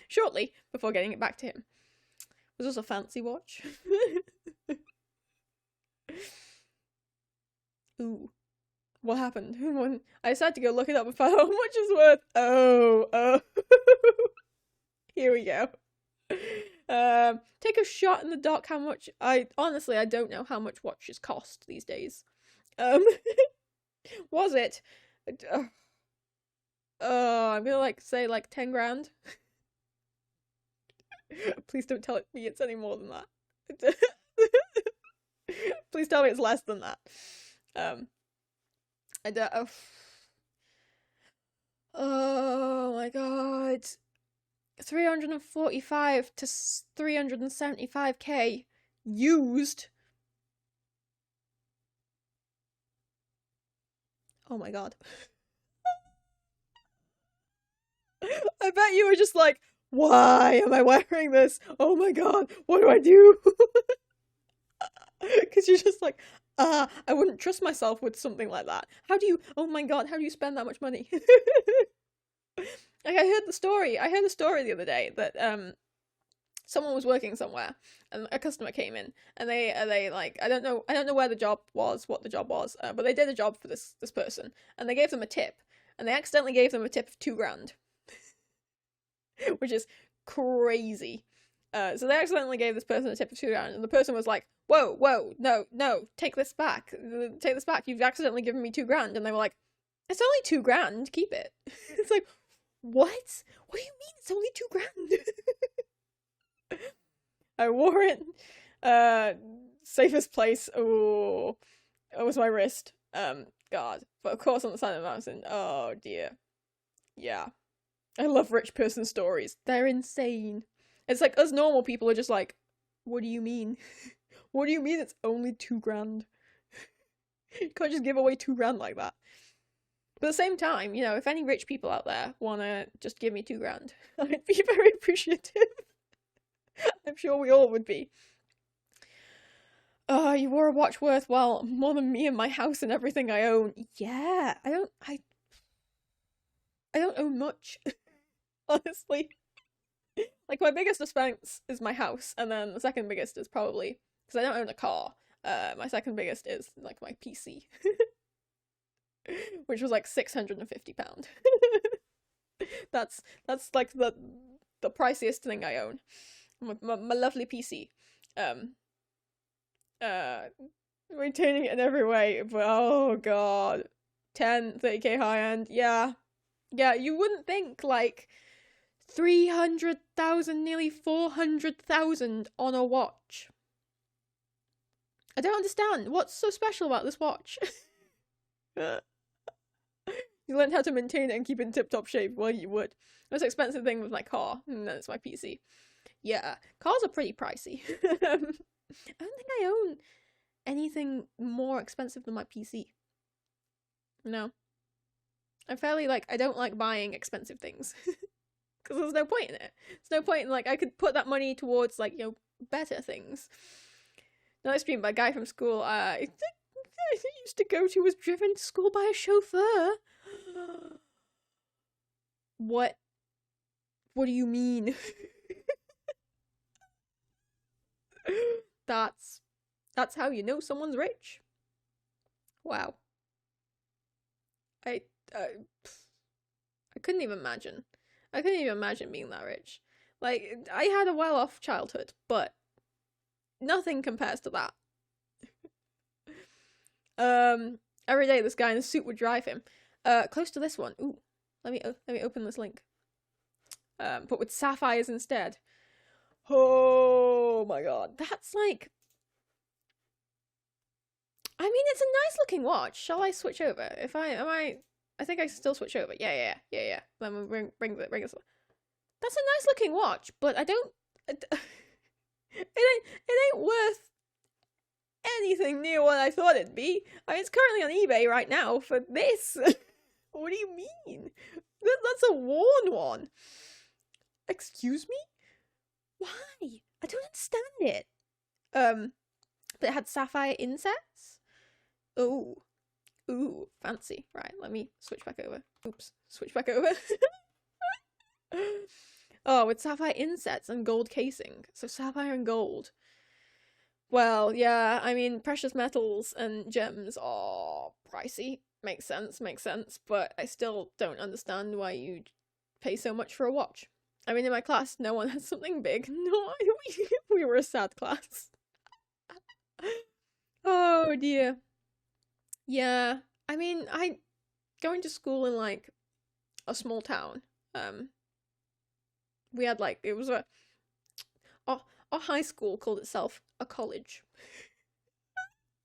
Shortly before getting it back to him. Was this a fancy watch? Ooh. What happened? When I decided to go look it up and find out how much it's worth. Oh. Here we go. Take a shot in the dark. How much? Honestly, I don't know how much watches cost these days. Was it? I'm gonna like say like 10 grand. Please don't tell me it's any more than that. Please tell me it's less than that. I don't. Oh my god. 345 to 375k used. Oh my god. I bet you were just like, why am I wearing this? Oh my god, what do I do? Because you're just like, I wouldn't trust myself with something like that. How do you, oh my god, how do you spend that much money? Like, I heard the story the other day that, someone was working somewhere, and a customer came in, and they like, I don't know where the job was, what the job was, but they did a job for this person, and they gave them a tip, and they accidentally gave them a tip of 2 grand. Which is crazy. So they accidentally gave this person a tip of 2 grand, and the person was like, whoa, no, take this back, you've accidentally given me 2 grand, and they were like, it's only 2 grand, keep it. It's like, what do you mean it's only 2 grand? I wore it, safest place, oh, it was my wrist, god, but of course on the side of the mountain, oh dear, yeah. I love rich person stories. They're insane. It's like us normal people are just like, what do you mean? What do you mean it's only 2 grand? You can't just give away 2 grand like that. But at the same time, you know, if any rich people out there wanna just give me 2 grand, I'd be very appreciative. I'm sure we all would be. You wore a watch worth, well, more than me and my house and everything I own. Yeah, I don't own much. Honestly. Like, my biggest expense is my house, and then the second biggest is probably, because I don't own a car, my second biggest is, like, my PC. Which was, like, £650. That's, like, the priciest thing I own. My lovely PC. Maintaining it in every way, but, oh god. 30k high-end, yeah. Yeah, you wouldn't think, like, 300,000, nearly 400,000 on a watch. I don't understand. What's so special about this watch? You learned how to maintain it and keep it in tip-top shape. Well, you would. Most expensive thing was my car, and then it's my PC. Yeah, cars are pretty pricey. I don't think I own anything more expensive than my PC. No. I'm fairly, like, I don't like buying expensive things. Because there's no point in it. There's no point in, like, I could put that money towards, like, you know, better things. Another stream by a guy from school, I used to go to was driven to school by a chauffeur. What? What do you mean? That's how you know someone's rich. Wow. I couldn't even imagine. I couldn't even imagine being that rich. Like, I had a well-off childhood, but nothing compares to that. Every day this guy in a suit would drive him. Close to this one. Ooh, let me open this link. But with sapphires instead. Oh my god, that's like. I mean, it's a nice looking watch. Shall I switch over? If I think I can still switch over. Yeah. Let me bring this. That's a nice looking watch, but I don't. It ain't worth anything near what I thought it'd be. I mean, it's currently on eBay right now for this. What do you mean? That's a worn one. Excuse me? Why? I don't understand it. But it had sapphire insets. Ooh, fancy. Right, let me switch back over. Oops, switch back over. Oh, with sapphire insets and gold casing. So sapphire and gold. Well, yeah, I mean, precious metals and gems are pricey. Makes sense, but I still don't understand why you'd pay so much for a watch. I mean, in my class, no one had something big. No, we were a sad class. Oh, dear. Yeah, I mean, going to school in, like, a small town, we had, like, it was our high school called itself a college.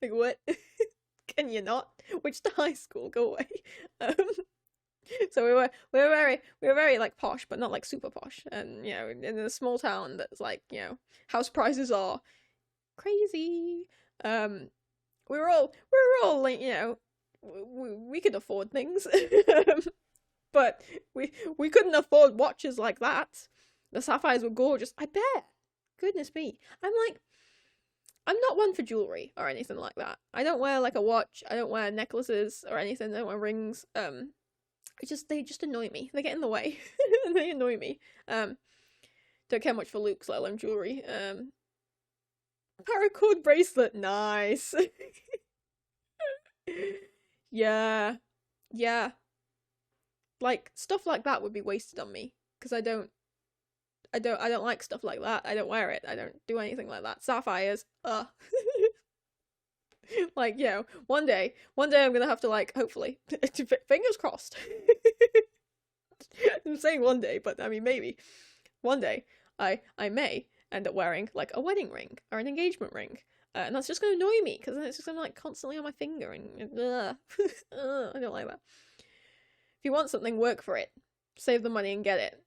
Like, what? Can you not? Which the high school? Go away. So we were very like posh, but not like super posh. And you know, in a small town that's like, you know, house prices are crazy. We were all like, you know, we could afford things, but we couldn't afford watches like that. The sapphires were gorgeous. I bet. Goodness me. I'm not one for jewelry or anything like that. I don't wear like a watch. I don't wear necklaces or anything. I don't wear rings. They just annoy me. They get in the way. And they annoy me. Don't care much for looks, let alone jewelry. Paracord bracelet, nice. Yeah. Like, stuff like that would be wasted on me. Because I don't like stuff like that. I don't wear it. I don't do anything like that. Sapphires, like, you know, one day I'm gonna have to, like, hopefully, fingers crossed. I'm saying one day, but I mean, maybe. One day, I may end up wearing, like, a wedding ring, or an engagement ring. And that's just gonna annoy me, because then it's just gonna, like, constantly on my finger, and, I don't like that. If you want something, work for it. Save the money and get it.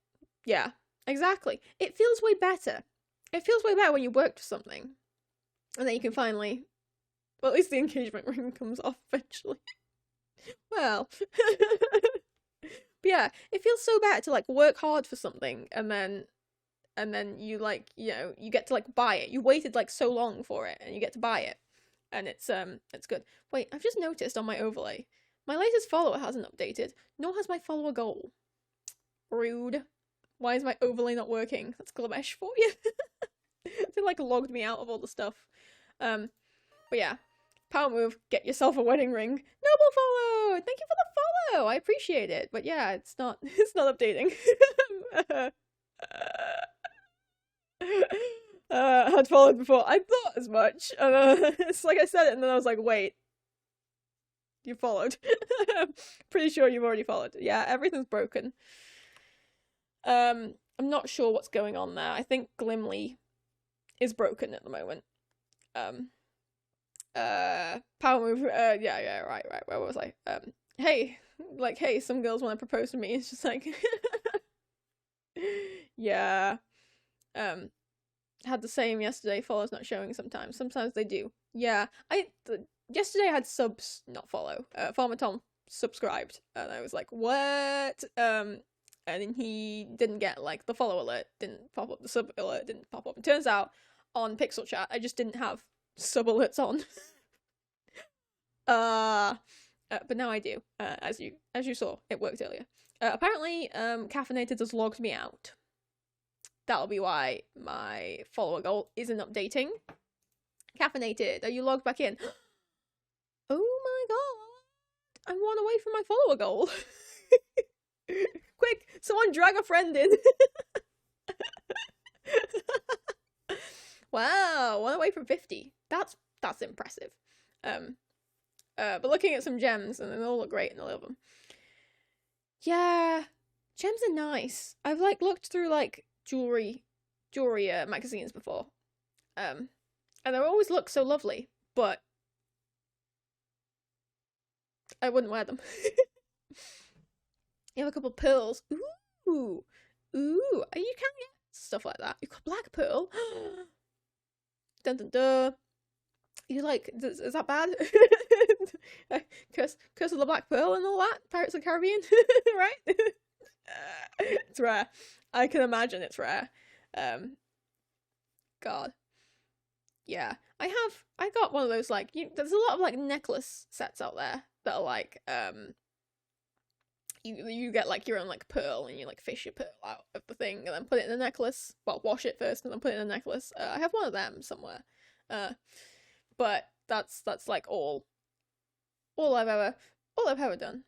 Yeah, exactly. It feels way better. It feels way better when you work for something. And then you can finally... Well, at least the engagement ring comes off eventually. Well. But yeah, it feels so bad to, like, work hard for something, and then you, like, you know, you get to, like, buy it. You waited, like, so long for it, and you get to buy it. And it's good. Wait, I've just noticed on my overlay, my latest follower hasn't updated, nor has my follower goal. Rude. Why is my overlay not working? That's Glimesh for you. They, like, logged me out of all the stuff. But yeah. Power move, get yourself a wedding ring. Noble follow! Thank you for the follow! I appreciate it. But yeah, it's not updating. I had followed before. I thought as much. It's like I said it and then I was like, wait. You followed. Pretty sure you've already followed. Yeah, everything's broken. I'm not sure what's going on there. I think Glimly is broken at the moment. power move. Yeah, right. Where was I? Hey, like, hey, some girls want to propose to me. It's just like, yeah. Had the same yesterday. Followers not showing sometimes. Sometimes they do. Yeah, yesterday I had subs not follow. Farmer Tom subscribed, and I was like, what? And then he didn't get like the follow alert, didn't pop up, the sub alert didn't pop up. It turns out on Pixel Chat I just didn't have sub alerts on. But now I do. As you saw, it worked earlier. Apparently, Caffeinated has logged me out. That'll be why my follower goal isn't updating. Caffeinated, are you logged back in? Oh my god! I'm 1 away from my follower goal. Quick, someone drag a friend in. Wow, 1 away from 50. That's impressive. But looking at some gems, and they all look great, and I love them. Yeah, gems are nice. I've like looked through like jewelry magazines before, and they always look so lovely, but I wouldn't wear them. You have a couple of pearls. Ooh, you can get stuff like that. You've got black pearl. Dun dun dun. You like? Is that bad? Curse of the Black Pearl and all that. Pirates of the Caribbean, right? It's rare. I can imagine it's rare. God. Yeah, I got one of those like. There's a lot of like necklace sets out there that are like You get like your own like pearl, and you like fish your pearl out of the thing and then put it in a necklace. Well, wash it first and then put it in a necklace. I have one of them somewhere. But that's like all I've ever done.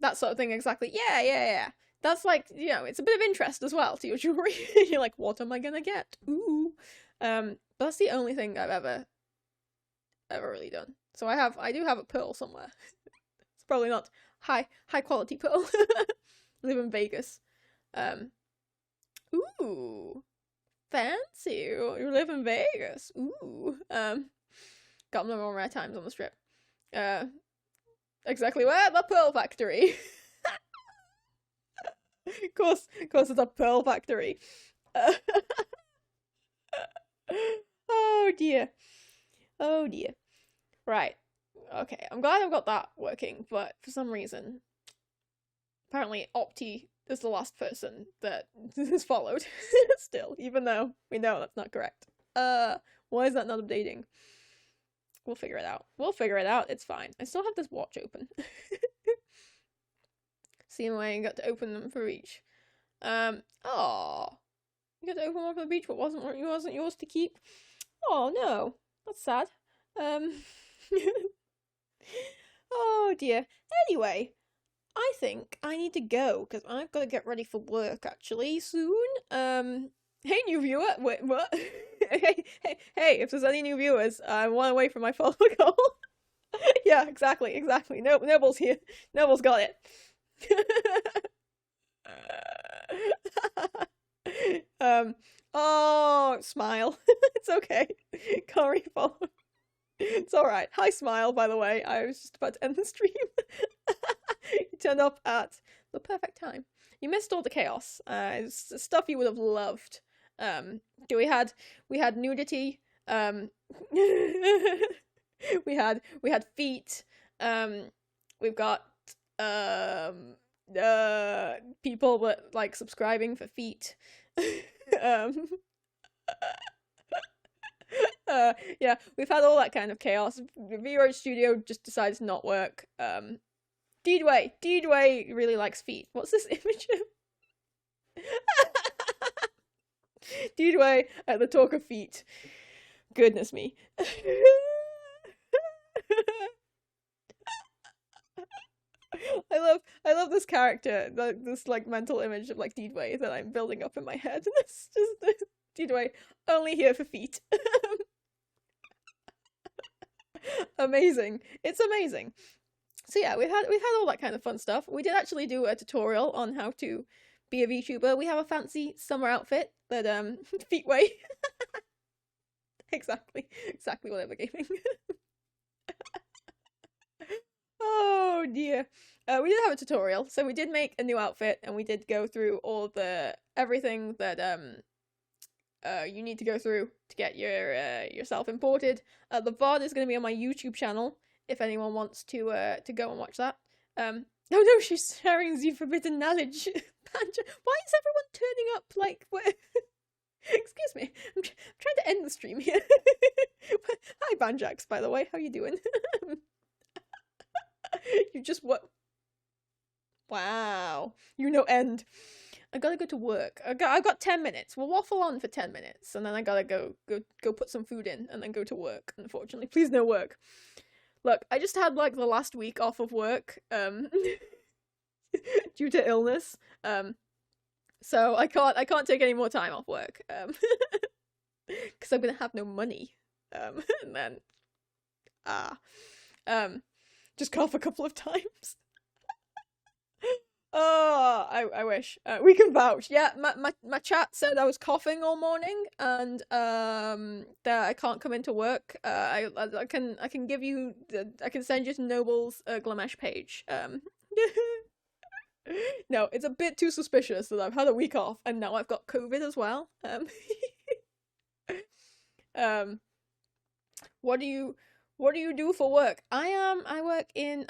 That sort of thing, exactly. Yeah. That's like, it's a bit of interest as well to your jewelry. You're like, what am I gonna get? Ooh. But that's the only thing I've ever really done. So I do have a pearl somewhere. It's probably not high quality pearl. Live in Vegas. Ooh. Fancy. You live in Vegas. Ooh. Got them on rare times on the strip. Exactly where? The Pearl Factory. Of course it's a Pearl Factory. Oh dear. Right. Okay, I'm glad I've got that working, but for some reason, apparently Opti is the last person that is followed still, even though we know that's not correct. Why is that not updating? We'll figure it out. It's fine. I still have this watch open. Seeing why you got to open them for each. You got to open one for the beach, but wasn't yours to keep. Oh no, that's sad. Oh dear. Anyway, I think I need to go because I've got to get ready for work actually soon. Hey new viewer. Wait, what? hey, if there's any new viewers, I'm 1 away from my follower goal. Yeah, exactly. Noble's here. Noble's got it. Oh, Smile. It's okay. Can't refollow. It's alright. Hi, Smile, by the way. I was just about to end the stream. You turned up at the perfect time. You missed all the chaos. It's stuff you would have loved. We had nudity. We had feet. We've got people that like subscribing for feet. Yeah, we've had all that kind of chaos. Vroid Studio just decides to not work. Deedway really likes feet. What's this image of? Deedway at the talk of feet. Goodness me. I love this character, this like mental image of like Deedway that I'm building up in my head. It's just Deedway only here for feet. Amazing. It's amazing. So yeah, we've had all that kind of fun stuff. We did actually do a tutorial on how to be a VTuber. We have a fancy summer outfit that Feetway Exactly what they were gaming. Oh dear. We did have a tutorial, so we did make a new outfit, and we did go through all the everything that you need to go through to get yourself imported. The VOD is going to be on my YouTube channel if anyone wants to go and watch that. Oh no, she's sharing the forbidden knowledge. Banja, why is everyone turning up like what? Excuse me, I'm trying to end the stream here. Hi Banjax, by the way, how you doing? You just what? Wow, you know end. I gotta go to work. I got 10 minutes. We'll waffle on for 10 minutes, and then I gotta go put some food in, and then go to work. Unfortunately, please no work. Look, I just had like the last week off of work, due to illness. So I can't take any more time off work, because I'm gonna have no money. And then, just cough a couple of times. Oh, I wish. We can vouch. Yeah, my chat said I was coughing all morning, and that I can't come into work. I can give you I can send you to Noble's Glimesh page. No, it's a bit too suspicious that I've had a week off and now I've got COVID as well. What do you do for work? I work in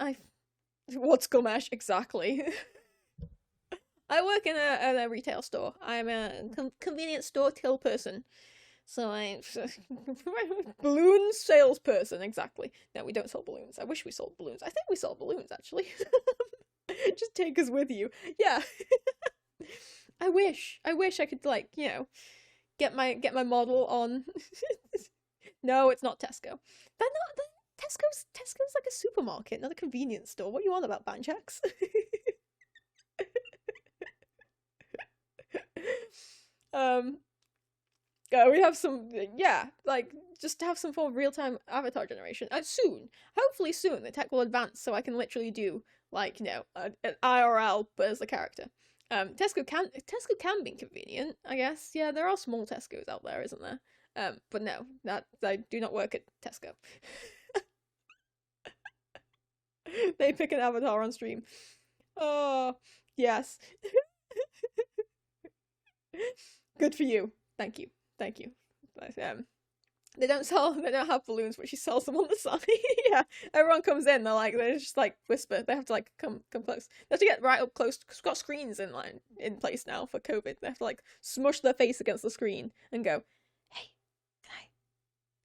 what's Glimesh exactly? I work in a retail store. I'm a convenience store till person. So I'm balloon salesperson, exactly. No, we don't sell balloons. I wish we sold balloons. I think we sell balloons actually. Just take us with you. Yeah. I wish I could, like, you know, get my model on. No, it's not Tesco. Tesco's like a supermarket, not a convenience store. What are you on about, Banjax? We have some, yeah, like, just have some form of real-time avatar generation. Soon. Hopefully soon, the tech will advance so I can literally do, like, you know, an IRL, but as a character. Tesco can be convenient, I guess. Yeah, there are small Tesco's out there, isn't there? But no, I do not work at Tesco. They pick an avatar on stream. Oh, yes. Good for you. Thank you. But, they don't have balloons, but she sells them on the side. Yeah, everyone comes in, they just like whisper. They have to like come close. They have to get right up close because we've got screens in place now for COVID. They have to like smush their face against the screen and go, "Hey, can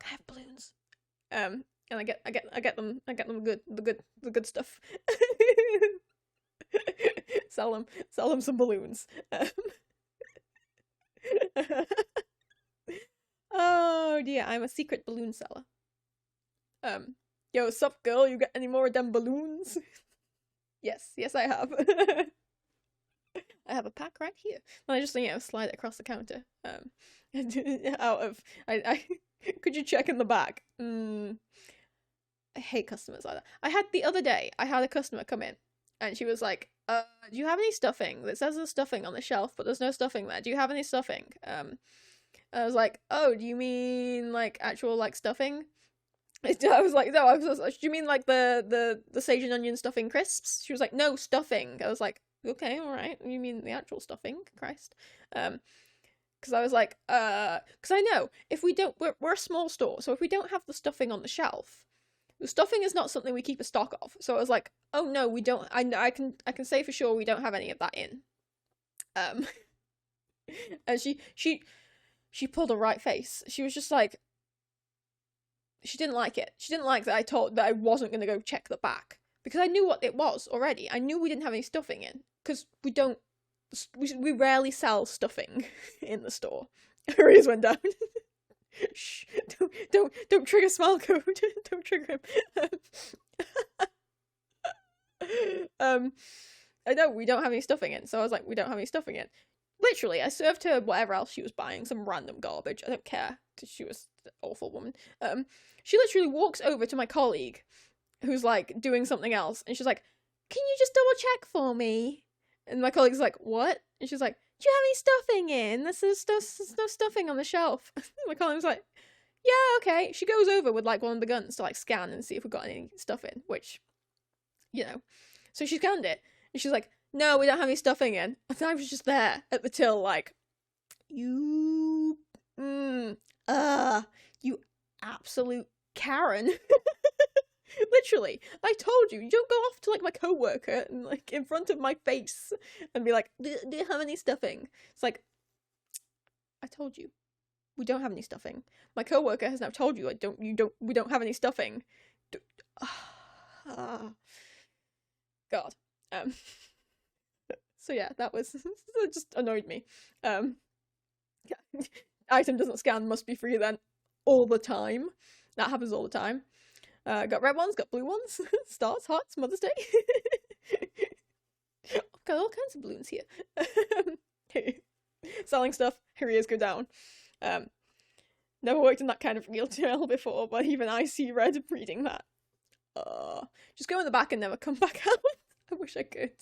I have balloons?" And I get them the good stuff. Sell them some balloons. Oh dear, I'm a secret balloon seller. Yo, sup girl, you got any more of them balloons? Yes, I have. I have a pack right here. And I just, you know, slide it across the counter. Out of, I could you check in the back? I hate customers like that. The other day, I had a customer come in, and she was like, do you have any stuffing? It says there's stuffing on the shelf, but there's no stuffing there. Do you have any stuffing? I was like, oh, do you mean, like, actual, like, stuffing? I was like, no, do you mean, like, the sage and onion stuffing crisps? She was like, no, stuffing. I was like, okay, alright, you mean the actual stuffing? Christ. Because I was like, because I know, if we don't, we're a small store, so if we don't have the stuffing on the shelf, the stuffing is not something we keep a stock of. So I was like, oh no, we don't, I can say for sure we don't have any of that in. And she pulled a right face. She was just like, she didn't like it. She didn't like that I wasn't going to go check the back. Because I knew what it was already. I knew we didn't have any stuffing in. Because we rarely sell stuffing in the store. Her ears went down. Shh, don't trigger Smile Code. Don't trigger him. I know we don't have any stuffing in. So I was like, we don't have any stuffing in. Literally, I served her whatever else she was buying, some random garbage. I don't care, because she was an awful woman. She literally walks over to my colleague, who's, like, doing something else, and she's like, can you just double check for me? And my colleague's like, what? And she's like, do you have any stuffing in? There's no stuffing on the shelf. My colleague's like, yeah, okay. She goes over with like one of the guns to like scan and see if we've got any stuff in, which, you know. So she scanned it and she's like, no, we don't have any stuffing in. And I was just there at the till like, you, you absolute Karen. Literally, I told you, you don't go off to like my coworker and like in front of my face and be like, do you have any stuffing? It's like, I told you, we don't have any stuffing. My coworker has now told you, we don't have any stuffing. God. So yeah, that was that just annoyed me. Yeah. Item doesn't scan, must be free then. All the time. That happens all the time. Got red ones, got blue ones. Stars, hearts, Mother's Day. Got all kinds of balloons here. Selling stuff, arrears go down. Never worked in that kind of real jail before, but even I see red reading that. Just go in the back and never come back out. I wish I could.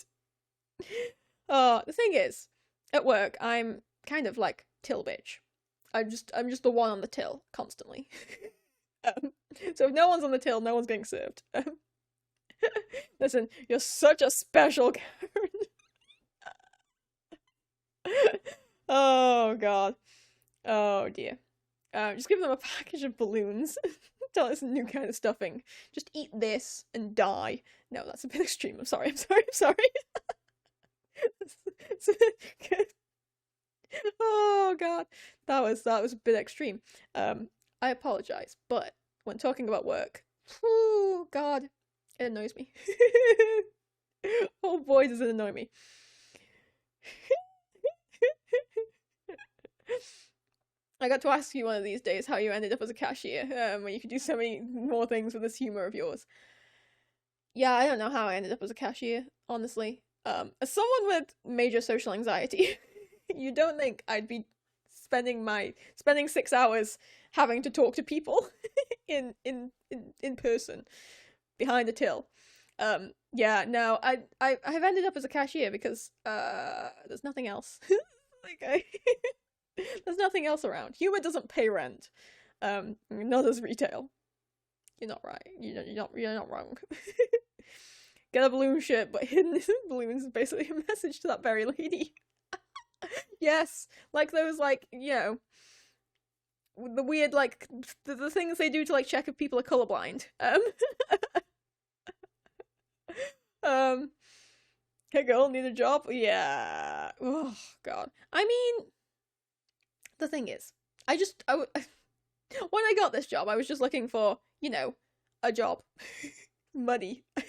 The thing is, at work, I'm kind of like till bitch. I'm just the one on the till constantly. So if no one's on the till, no one's getting served. Listen, you're such a special Karen. Oh god. Oh dear. Just give them a package of balloons. Tell us a new kind of stuffing. Just eat this and die. No, that's a bit extreme. I'm sorry. Oh god. That was a bit extreme. I apologize, but when talking about work, oh god, it annoys me. Oh boy, does it annoy me. I got to ask you one of these days how you ended up as a cashier, when you could do so many more things with this humor of yours. Yeah, I don't know how I ended up as a cashier, honestly. As someone with major social anxiety, you don't think I'd be spending 6 hours having to talk to people in person behind a till. Yeah, no, I've ended up as a cashier because there's nothing else. Like there's nothing else around. Humor doesn't pay rent. Not as retail. You're not right. You're not wrong. Get a balloon shirt, but hidden balloons is basically a message to that very lady. Yes, like those, like, you know, the weird, like, the things they do to, like, check if people are colorblind. Hey girl, need a job? Yeah. Oh, God. I mean, the thing is, when I got this job, I was just looking for, you know, a job. Money. I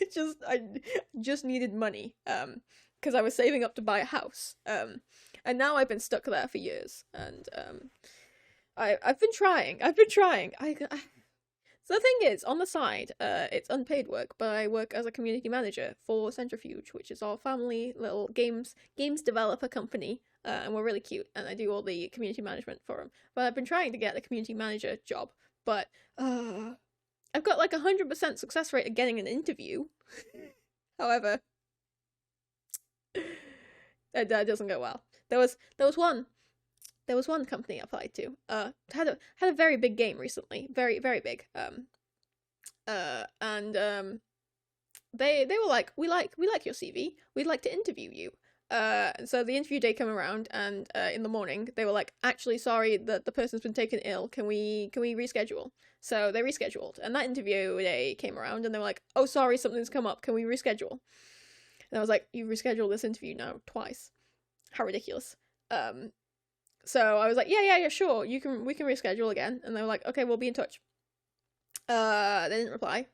just needed money. Because I was saving up to buy a house. And now I've been stuck there for years. And I've been trying. So the thing is, on the side, it's unpaid work, but I work as a community manager for Centrifuge, which is our family little games developer company, and we're really cute, and I do all the community management for them. But I've been trying to get the community manager job, but I've got like 100% success rate of getting an interview. However, that doesn't go well. There was one company I applied to. Had a very big game recently, very big. And they were like, we like your CV. We'd like to interview you. So the interview day came around, and in the morning they were like, actually, sorry that the person's been taken ill. Can we reschedule? So they rescheduled, and that interview day came around, and they were like, oh, sorry, something's come up. Can we reschedule? And I was like, you rescheduled this interview now twice. How ridiculous. So I was like, yeah, sure, we can reschedule again. And they were like, okay, we'll be in touch. They didn't reply.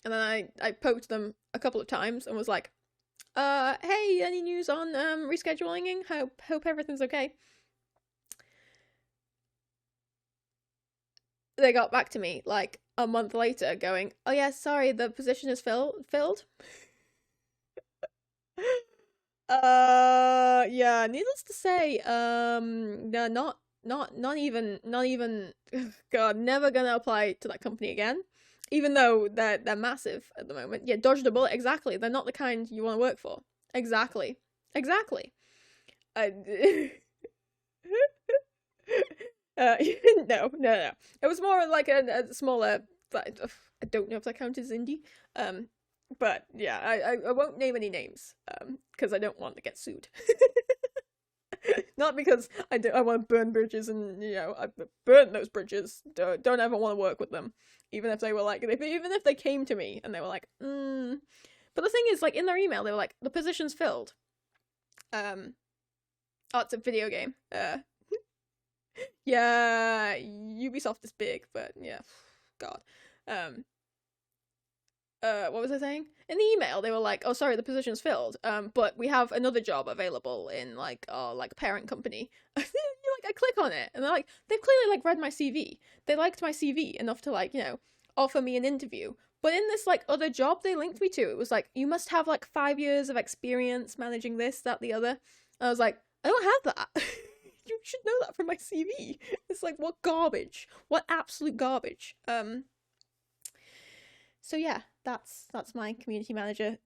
And then I poked them a couple of times and was like, hey, any news on rescheduling? Hope everything's okay. They got back to me like a month later going, oh yeah, sorry, the position is filled. Yeah, needless to say, no, not even, God, never gonna apply to that company again, even though they're massive at the moment. Yeah, dodged a bullet, exactly. They're not the kind you want to work for. Exactly. No. It was more like a smaller. I don't know if that counts as indie. But yeah, I won't name any names. Because I don't want to get sued. Not because I want to burn bridges and I burnt those bridges. Don't ever want to work with them, even if they were like, even if they came to me and they were like, But the thing is, like in their email, they were like, the position's filled. Oh, it's a video game. Yeah, Ubisoft is big, but yeah, God. What was I saying? In the email, they were like, "Oh, sorry, the position's filled. But we have another job available in like our like parent company." I click on it, and they're like, they've clearly like read my CV. They liked my CV enough to like offer me an interview. But in this like other job they linked me to, it was like, you must have like 5 years of experience managing this, that, the other. And I was like, I don't have that. You should know that from my CV. It's like, what garbage? What absolute garbage? So yeah, that's my community manager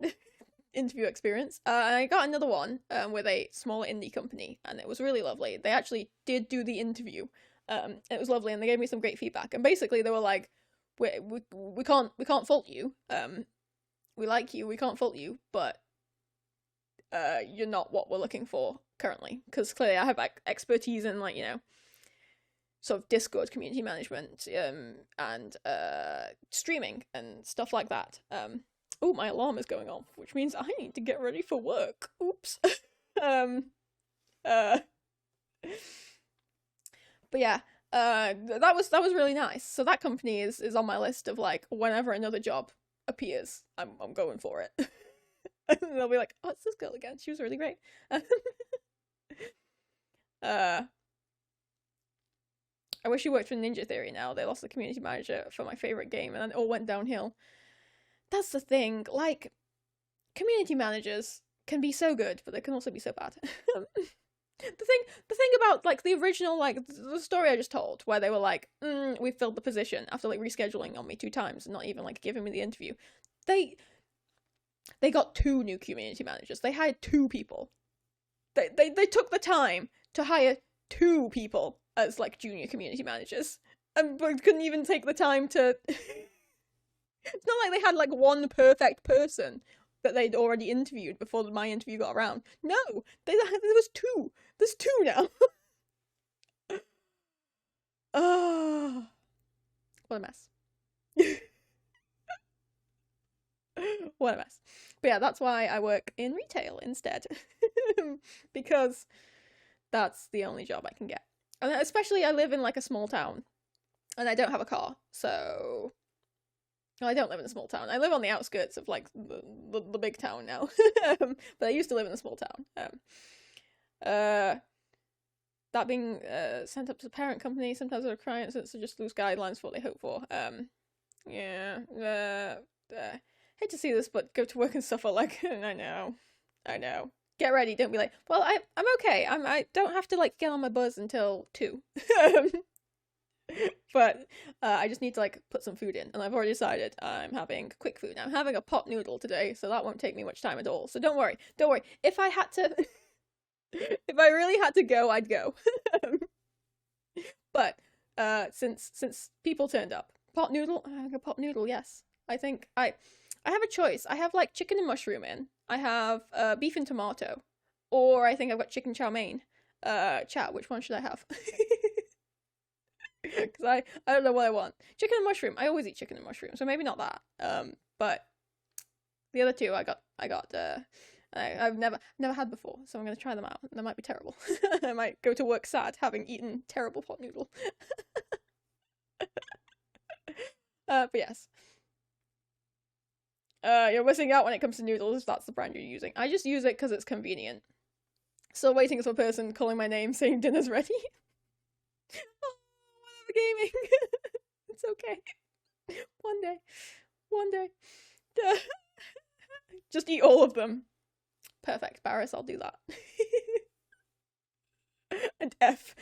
interview experience. And I got another one with a smaller indie company, and it was really lovely. They actually did do the interview. It was lovely, and they gave me some great feedback. And basically, they were like, "We can't fault you. We like you. We can't fault you, but you're not what we're looking for currently, because clearly I have expertise in like sort of Discord community management and streaming and stuff like that. Oh, my alarm is going off, which means I need to get ready for work. Oops. But yeah, that was really nice. So that company is on my list of like, whenever another job appears, I'm going for it. And they'll be like, "Oh, it's this girl again. She was really great." I wish you worked for Ninja Theory now. They lost the community manager for my favorite game, and then it all went downhill. That's the thing. Like, community managers can be so good, but they can also be so bad. The thing about like the original, like the story I just told, where they were like, "We filled the position," after like rescheduling on me 2 times and not even like giving me the interview. They got 2 new community managers. They hired 2 people. They took the time to hire 2 people as like junior community managers, and couldn't even take the time to. It's not like they had like one perfect person that they'd already interviewed before my interview got around. No, there was 2. There's 2 now. Oh, what a mess. What a mess. But yeah, that's why I work in retail instead. Because that's the only job I can get. And especially I live in like a small town and I don't have a car. So well, I don't live in a small town. I live on the outskirts of like the big town now. But I used to live in a small town. That being sent up to the parent company, sometimes there are clients that just lose guidelines for what they hope for. Yeah. Hate to see this, but go to work and suffer. Like, I know. Get ready. Don't be like, well, I'm okay. I don't have to like get on my buzz until 2. But I just need to like put some food in, and I've already decided I'm having quick food. I'm having a pot noodle today, so that won't take me much time at all. So don't worry. If I had to, if I really had to go, I'd go. But since people turned up, pot noodle, a pot noodle, yes. I think I have a choice. I have like chicken and mushroom in. I have beef and tomato, or I think I've got chicken chow mein. Chat, which one should I have? Because I don't know what I want. Chicken and mushroom. I always eat chicken and mushroom, so maybe not that. But the other 2 I've never had before, so I'm gonna try them out. They might be terrible. I might go to work sad, having eaten terrible pot noodle. But yes. You're missing out when it comes to noodles if that's the brand you're using. I just use it because it's convenient. Still waiting for a person calling my name saying dinner's ready. Oh, whatever gaming. It's okay. One day. Just eat all of them. Perfect, Barris, I'll do that. And F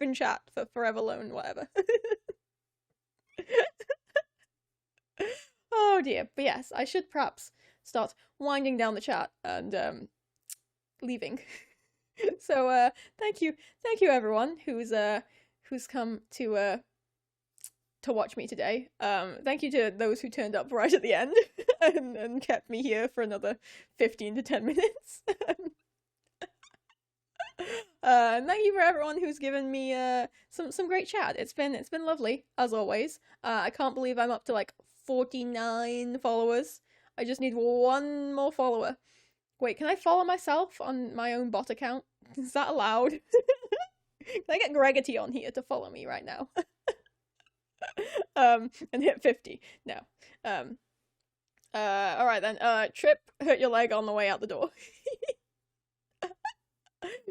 in chat for forever alone, whatever. Oh dear, but yes, I should perhaps start winding down the chat and leaving. So thank you everyone who's who's come to watch me today. Thank you to those who turned up right at the end and kept me here for another 15 to 10 minutes. And thank you for everyone who's given me some great chat. It's been lovely as always. I can't believe I'm up to like 49 followers. I just need one more follower. Wait, can I follow myself on my own bot account? Is that allowed? Can I get Gregity on here to follow me right now? And hit 50. No. Alright then. Trip, hurt your leg on the way out the door.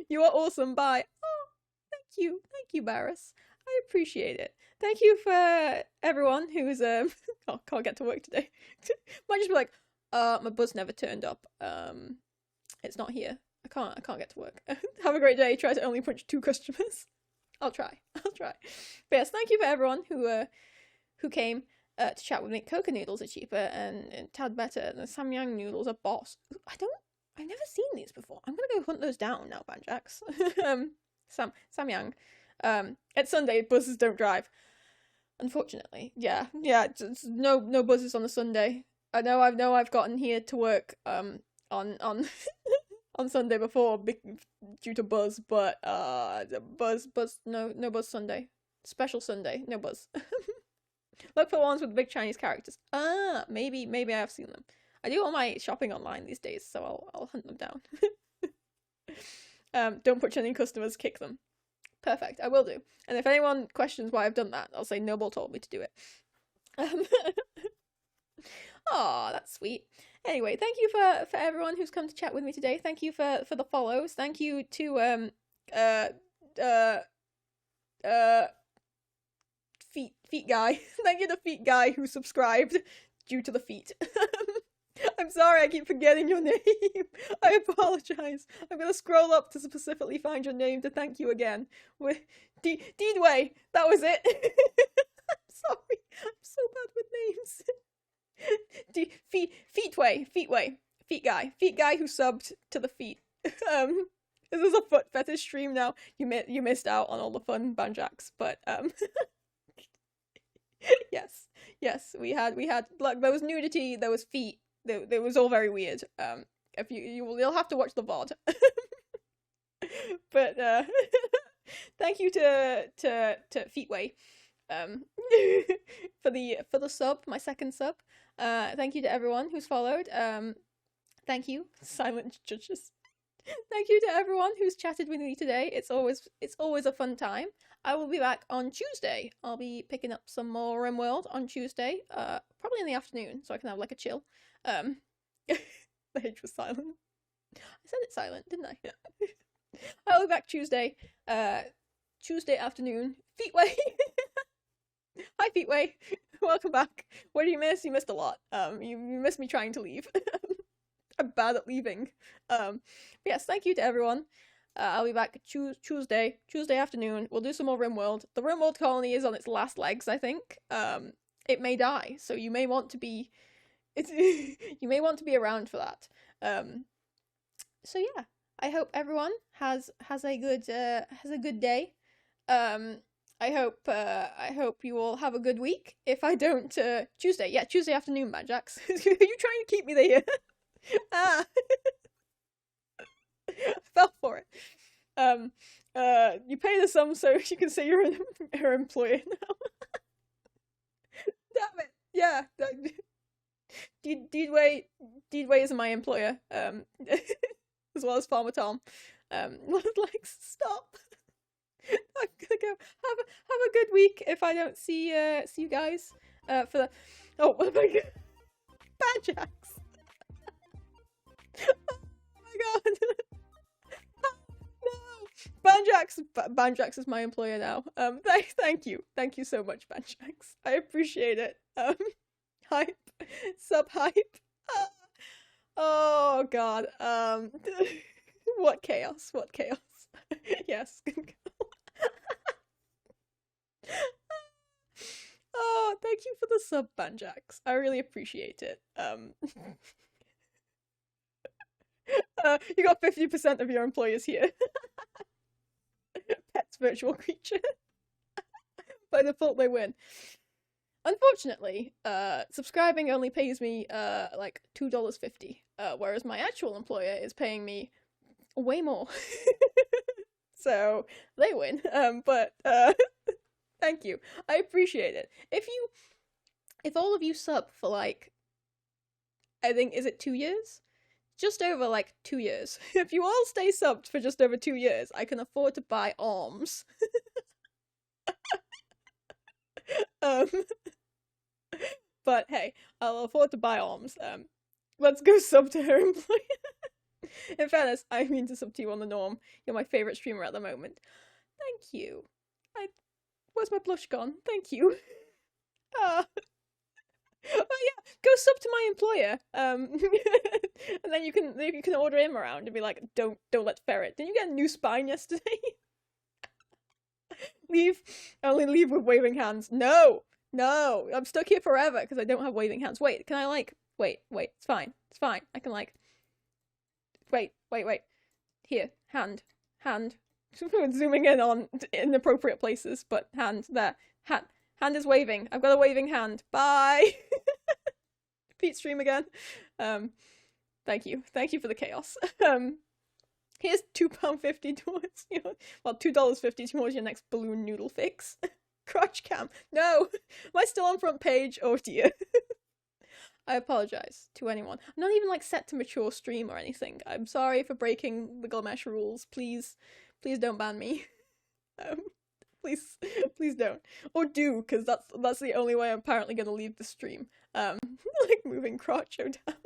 You are awesome. Bye. Oh, thank you, Barris. I appreciate it. Thank you for everyone who's oh, can't get to work today. Might just be like, my bus never turned up. It's not here. I can't get to work. Have a great day. Try to only punch 2 customers. I'll try. But yes, thank you for everyone who came to chat with me. Coca noodles are cheaper and tad better, and the Samyang noodles are boss. I've never seen these before. I'm gonna go hunt those down now, Banjax. Samyang. It's Sunday, buses don't drive. Unfortunately. Yeah, it's no buses on a Sunday. I know I've gotten here to work on on Sunday before due to buzz, but buzz no buzz Sunday. Special Sunday, no buzz. Look for ones with big Chinese characters. Maybe I have seen them. I do all my shopping online these days, so I'll hunt them down. Don't push any customers, kick them. Perfect, I will do. And if anyone questions why I've done that, I'll say Noble told me to do it. Aw, that's sweet. Anyway, thank you for everyone who's come to chat with me today. Thank you for the follows. Thank you to feet guy. Thank you to feet guy who subscribed due to the feet. I'm sorry, I keep forgetting your name. I apologize. I'm gonna scroll up to specifically find your name to thank you again. Deedway, that was it. I'm sorry, I'm so bad with names. Feet guy who subbed to the feet. This is a foot fetish stream now. You missed out on all the fun Banjax, but yes, we had like there was nudity, there was feet. It was all very weird. If you'll have to watch the VOD. But thank you to Feetway for the sub, my second sub. Thank you to everyone who's followed. Thank you, silent judges. Thank you to everyone who's chatted with me today. It's always a fun time. I will be back on Tuesday. I'll be picking up some more RimWorld on Tuesday, probably in the afternoon, so I can have like a chill. The H was silent. I said it silent, didn't I? I'll be back Tuesday afternoon. Feetway. Hi Feetway. Welcome back. What did you miss? You missed a lot. You missed me trying to leave. I'm bad at leaving. Yes, thank you to everyone. I'll be back Tuesday afternoon. We'll do some more RimWorld. The RimWorld colony is on its last legs, I think. It may die, so you may want to be you may want to be around for that. So yeah, I hope everyone has a good day. I hope you all have a good week. If I don't, Tuesday afternoon, Banjax. Are you trying to keep me there? Fell for it. You pay the sum so you can say you're her employer now. Damn it. Yeah. Deedway is my employer. As well as Farmer Tom. Like, stop. I'm gonna go have a good week if I don't see you guys for the oh my god, Banjax. Oh my god. No, Banjax is my employer now. Thank you so much, Banjax. I appreciate it. Hype, sub hype. Oh god. What chaos. Yes. Oh, thank you for the sub, Banjax. I really appreciate it. You got 50% of your employers here. Pets virtual creature. By default, they win. Unfortunately, subscribing only pays me like $2.50, whereas my actual employer is paying me way more. So they win. But thank you. I appreciate it. If all of you sub for like, I think, is it 2 years? Just over like 2 years. If you all stay subbed for just over 2 years, I can afford to buy arms. But hey, I'll afford to buy arms. Let's go sub to her employer. In fairness, I mean to sub to you on the norm. You're my favorite streamer at the moment. Thank you. Where's my blush gone? Thank you. Oh yeah, go sub to my employer. And then you can order him around and be like, don't let Ferret. Didn't you get a new spine yesterday? Only leave with waving hands. No, I'm stuck here forever because I don't have waving hands. Wait, can I like, wait, it's fine. I can like, wait. Here, hand. Zooming in on inappropriate places, but hand, there. Hand is waving. I've got a waving hand. Bye! Repeat stream again. Thank you for the chaos. Here's £2.50 towards, well, $2.50 towards your next balloon noodle fix. Crotch cam. No! Am I still on front page? Oh dear. I apologize to anyone. I'm not even like set to mature stream or anything. I'm sorry for breaking the Glimesh rules. Please don't ban me. Please don't. Or do, because that's the only way I'm apparently gonna leave the stream. Like moving crotch, oh damn.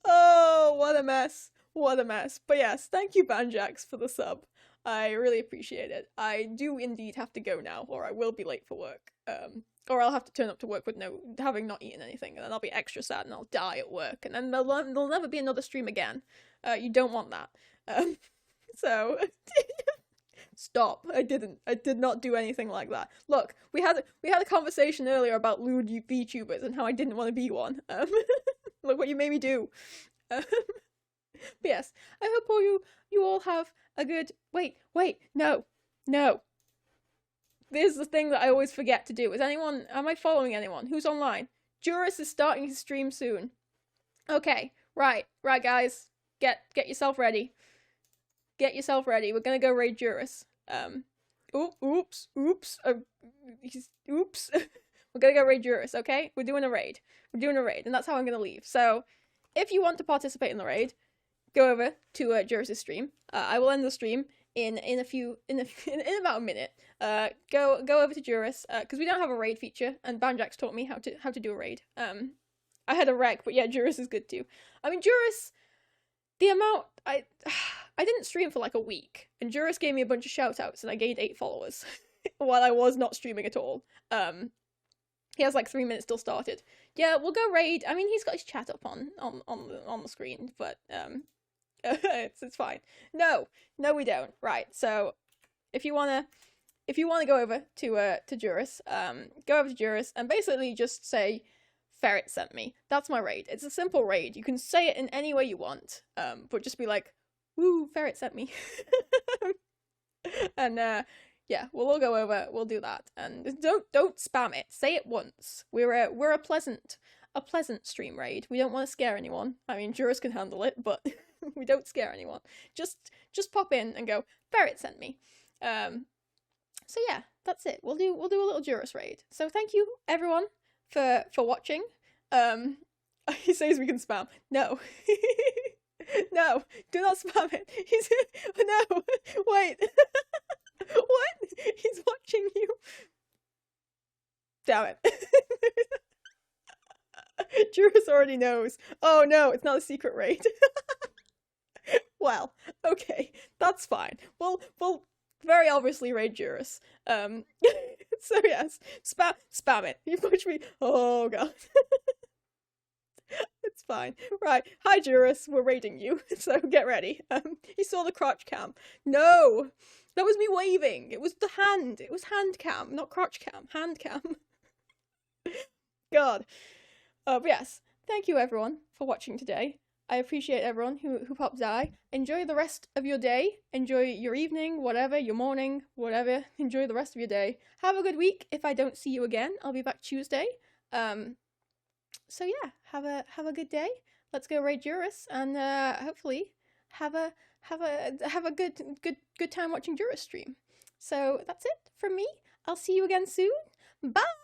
Oh, what a mess. But yes, thank you Banjax for the sub. I really appreciate it. I do indeed have to go now, or I will be late for work. Or I'll have to turn up to work with having not eaten anything, and then I'll be extra sad and I'll die at work, and then there'll never be another stream again. You don't want that. So stop. I did not do anything like that. Look, we had a conversation earlier about lewd VTubers and how I didn't want to be one. Look what you made me do. But yes, I hope you all have a good. Wait, no. This is the thing that I always forget to do. Am I following anyone? Who's online? Juris is starting his stream soon. Okay, right, guys. Get yourself ready. We're gonna go raid Juris. Oops. Oops. We're gonna go raid Juris, okay? We're doing a raid, and that's how I'm gonna leave. So, if you want to participate in the raid, go over to Juris' stream. I will end the stream in about a minute. Go over to Juris, because we don't have a raid feature, and Banjax taught me how to do a raid. I had a rec, but yeah, Juris is good too. I mean, Juris, the amount I didn't stream for like a week, and Juris gave me a bunch of shoutouts, and I gained 8 followers while I was not streaming at all. He has like 3 minutes till started. Yeah, we'll go raid. I mean, he's got his chat up on the screen, but it's fine. No, we don't. Right. So if you wanna go over to Juris, go over to Juris and basically just say Ferret sent me. That's my raid. It's a simple raid. You can say it in any way you want, but just be like, woo, Ferret sent me. And yeah, we'll all go over. We'll do that, and don't spam it. Say it once. We're a pleasant stream raid. We don't want to scare anyone. I mean, Juris can handle it, but we don't scare anyone. Just pop in and go, Ferret sent me. So yeah, that's it. We'll do a little Juris raid. So thank you everyone for watching. He says we can spam. No. No, do not spam it. No, wait. What? He's watching you. Damn it. Juris already knows. Oh no, it's not a secret raid. Well, okay, that's fine. We'll very obviously raid Juris. So yes, spam it. You push me. Oh god. It's fine. Right. Hi, Juris. We're raiding you, so get ready. You saw the crotch cam. No! That was me waving. It was the hand. It was hand cam, not crotch cam. Hand cam. God. But yes, thank you everyone for watching today. I appreciate everyone who popped by. Enjoy the rest of your day. Enjoy your evening, whatever, your morning, whatever. Enjoy the rest of your day. Have a good week. If I don't see you again, I'll be back Tuesday. So yeah, have a good day. Let's go raid Juris, and hopefully have a good time watching Juris stream. So that's it from me. I'll see you again soon. Bye.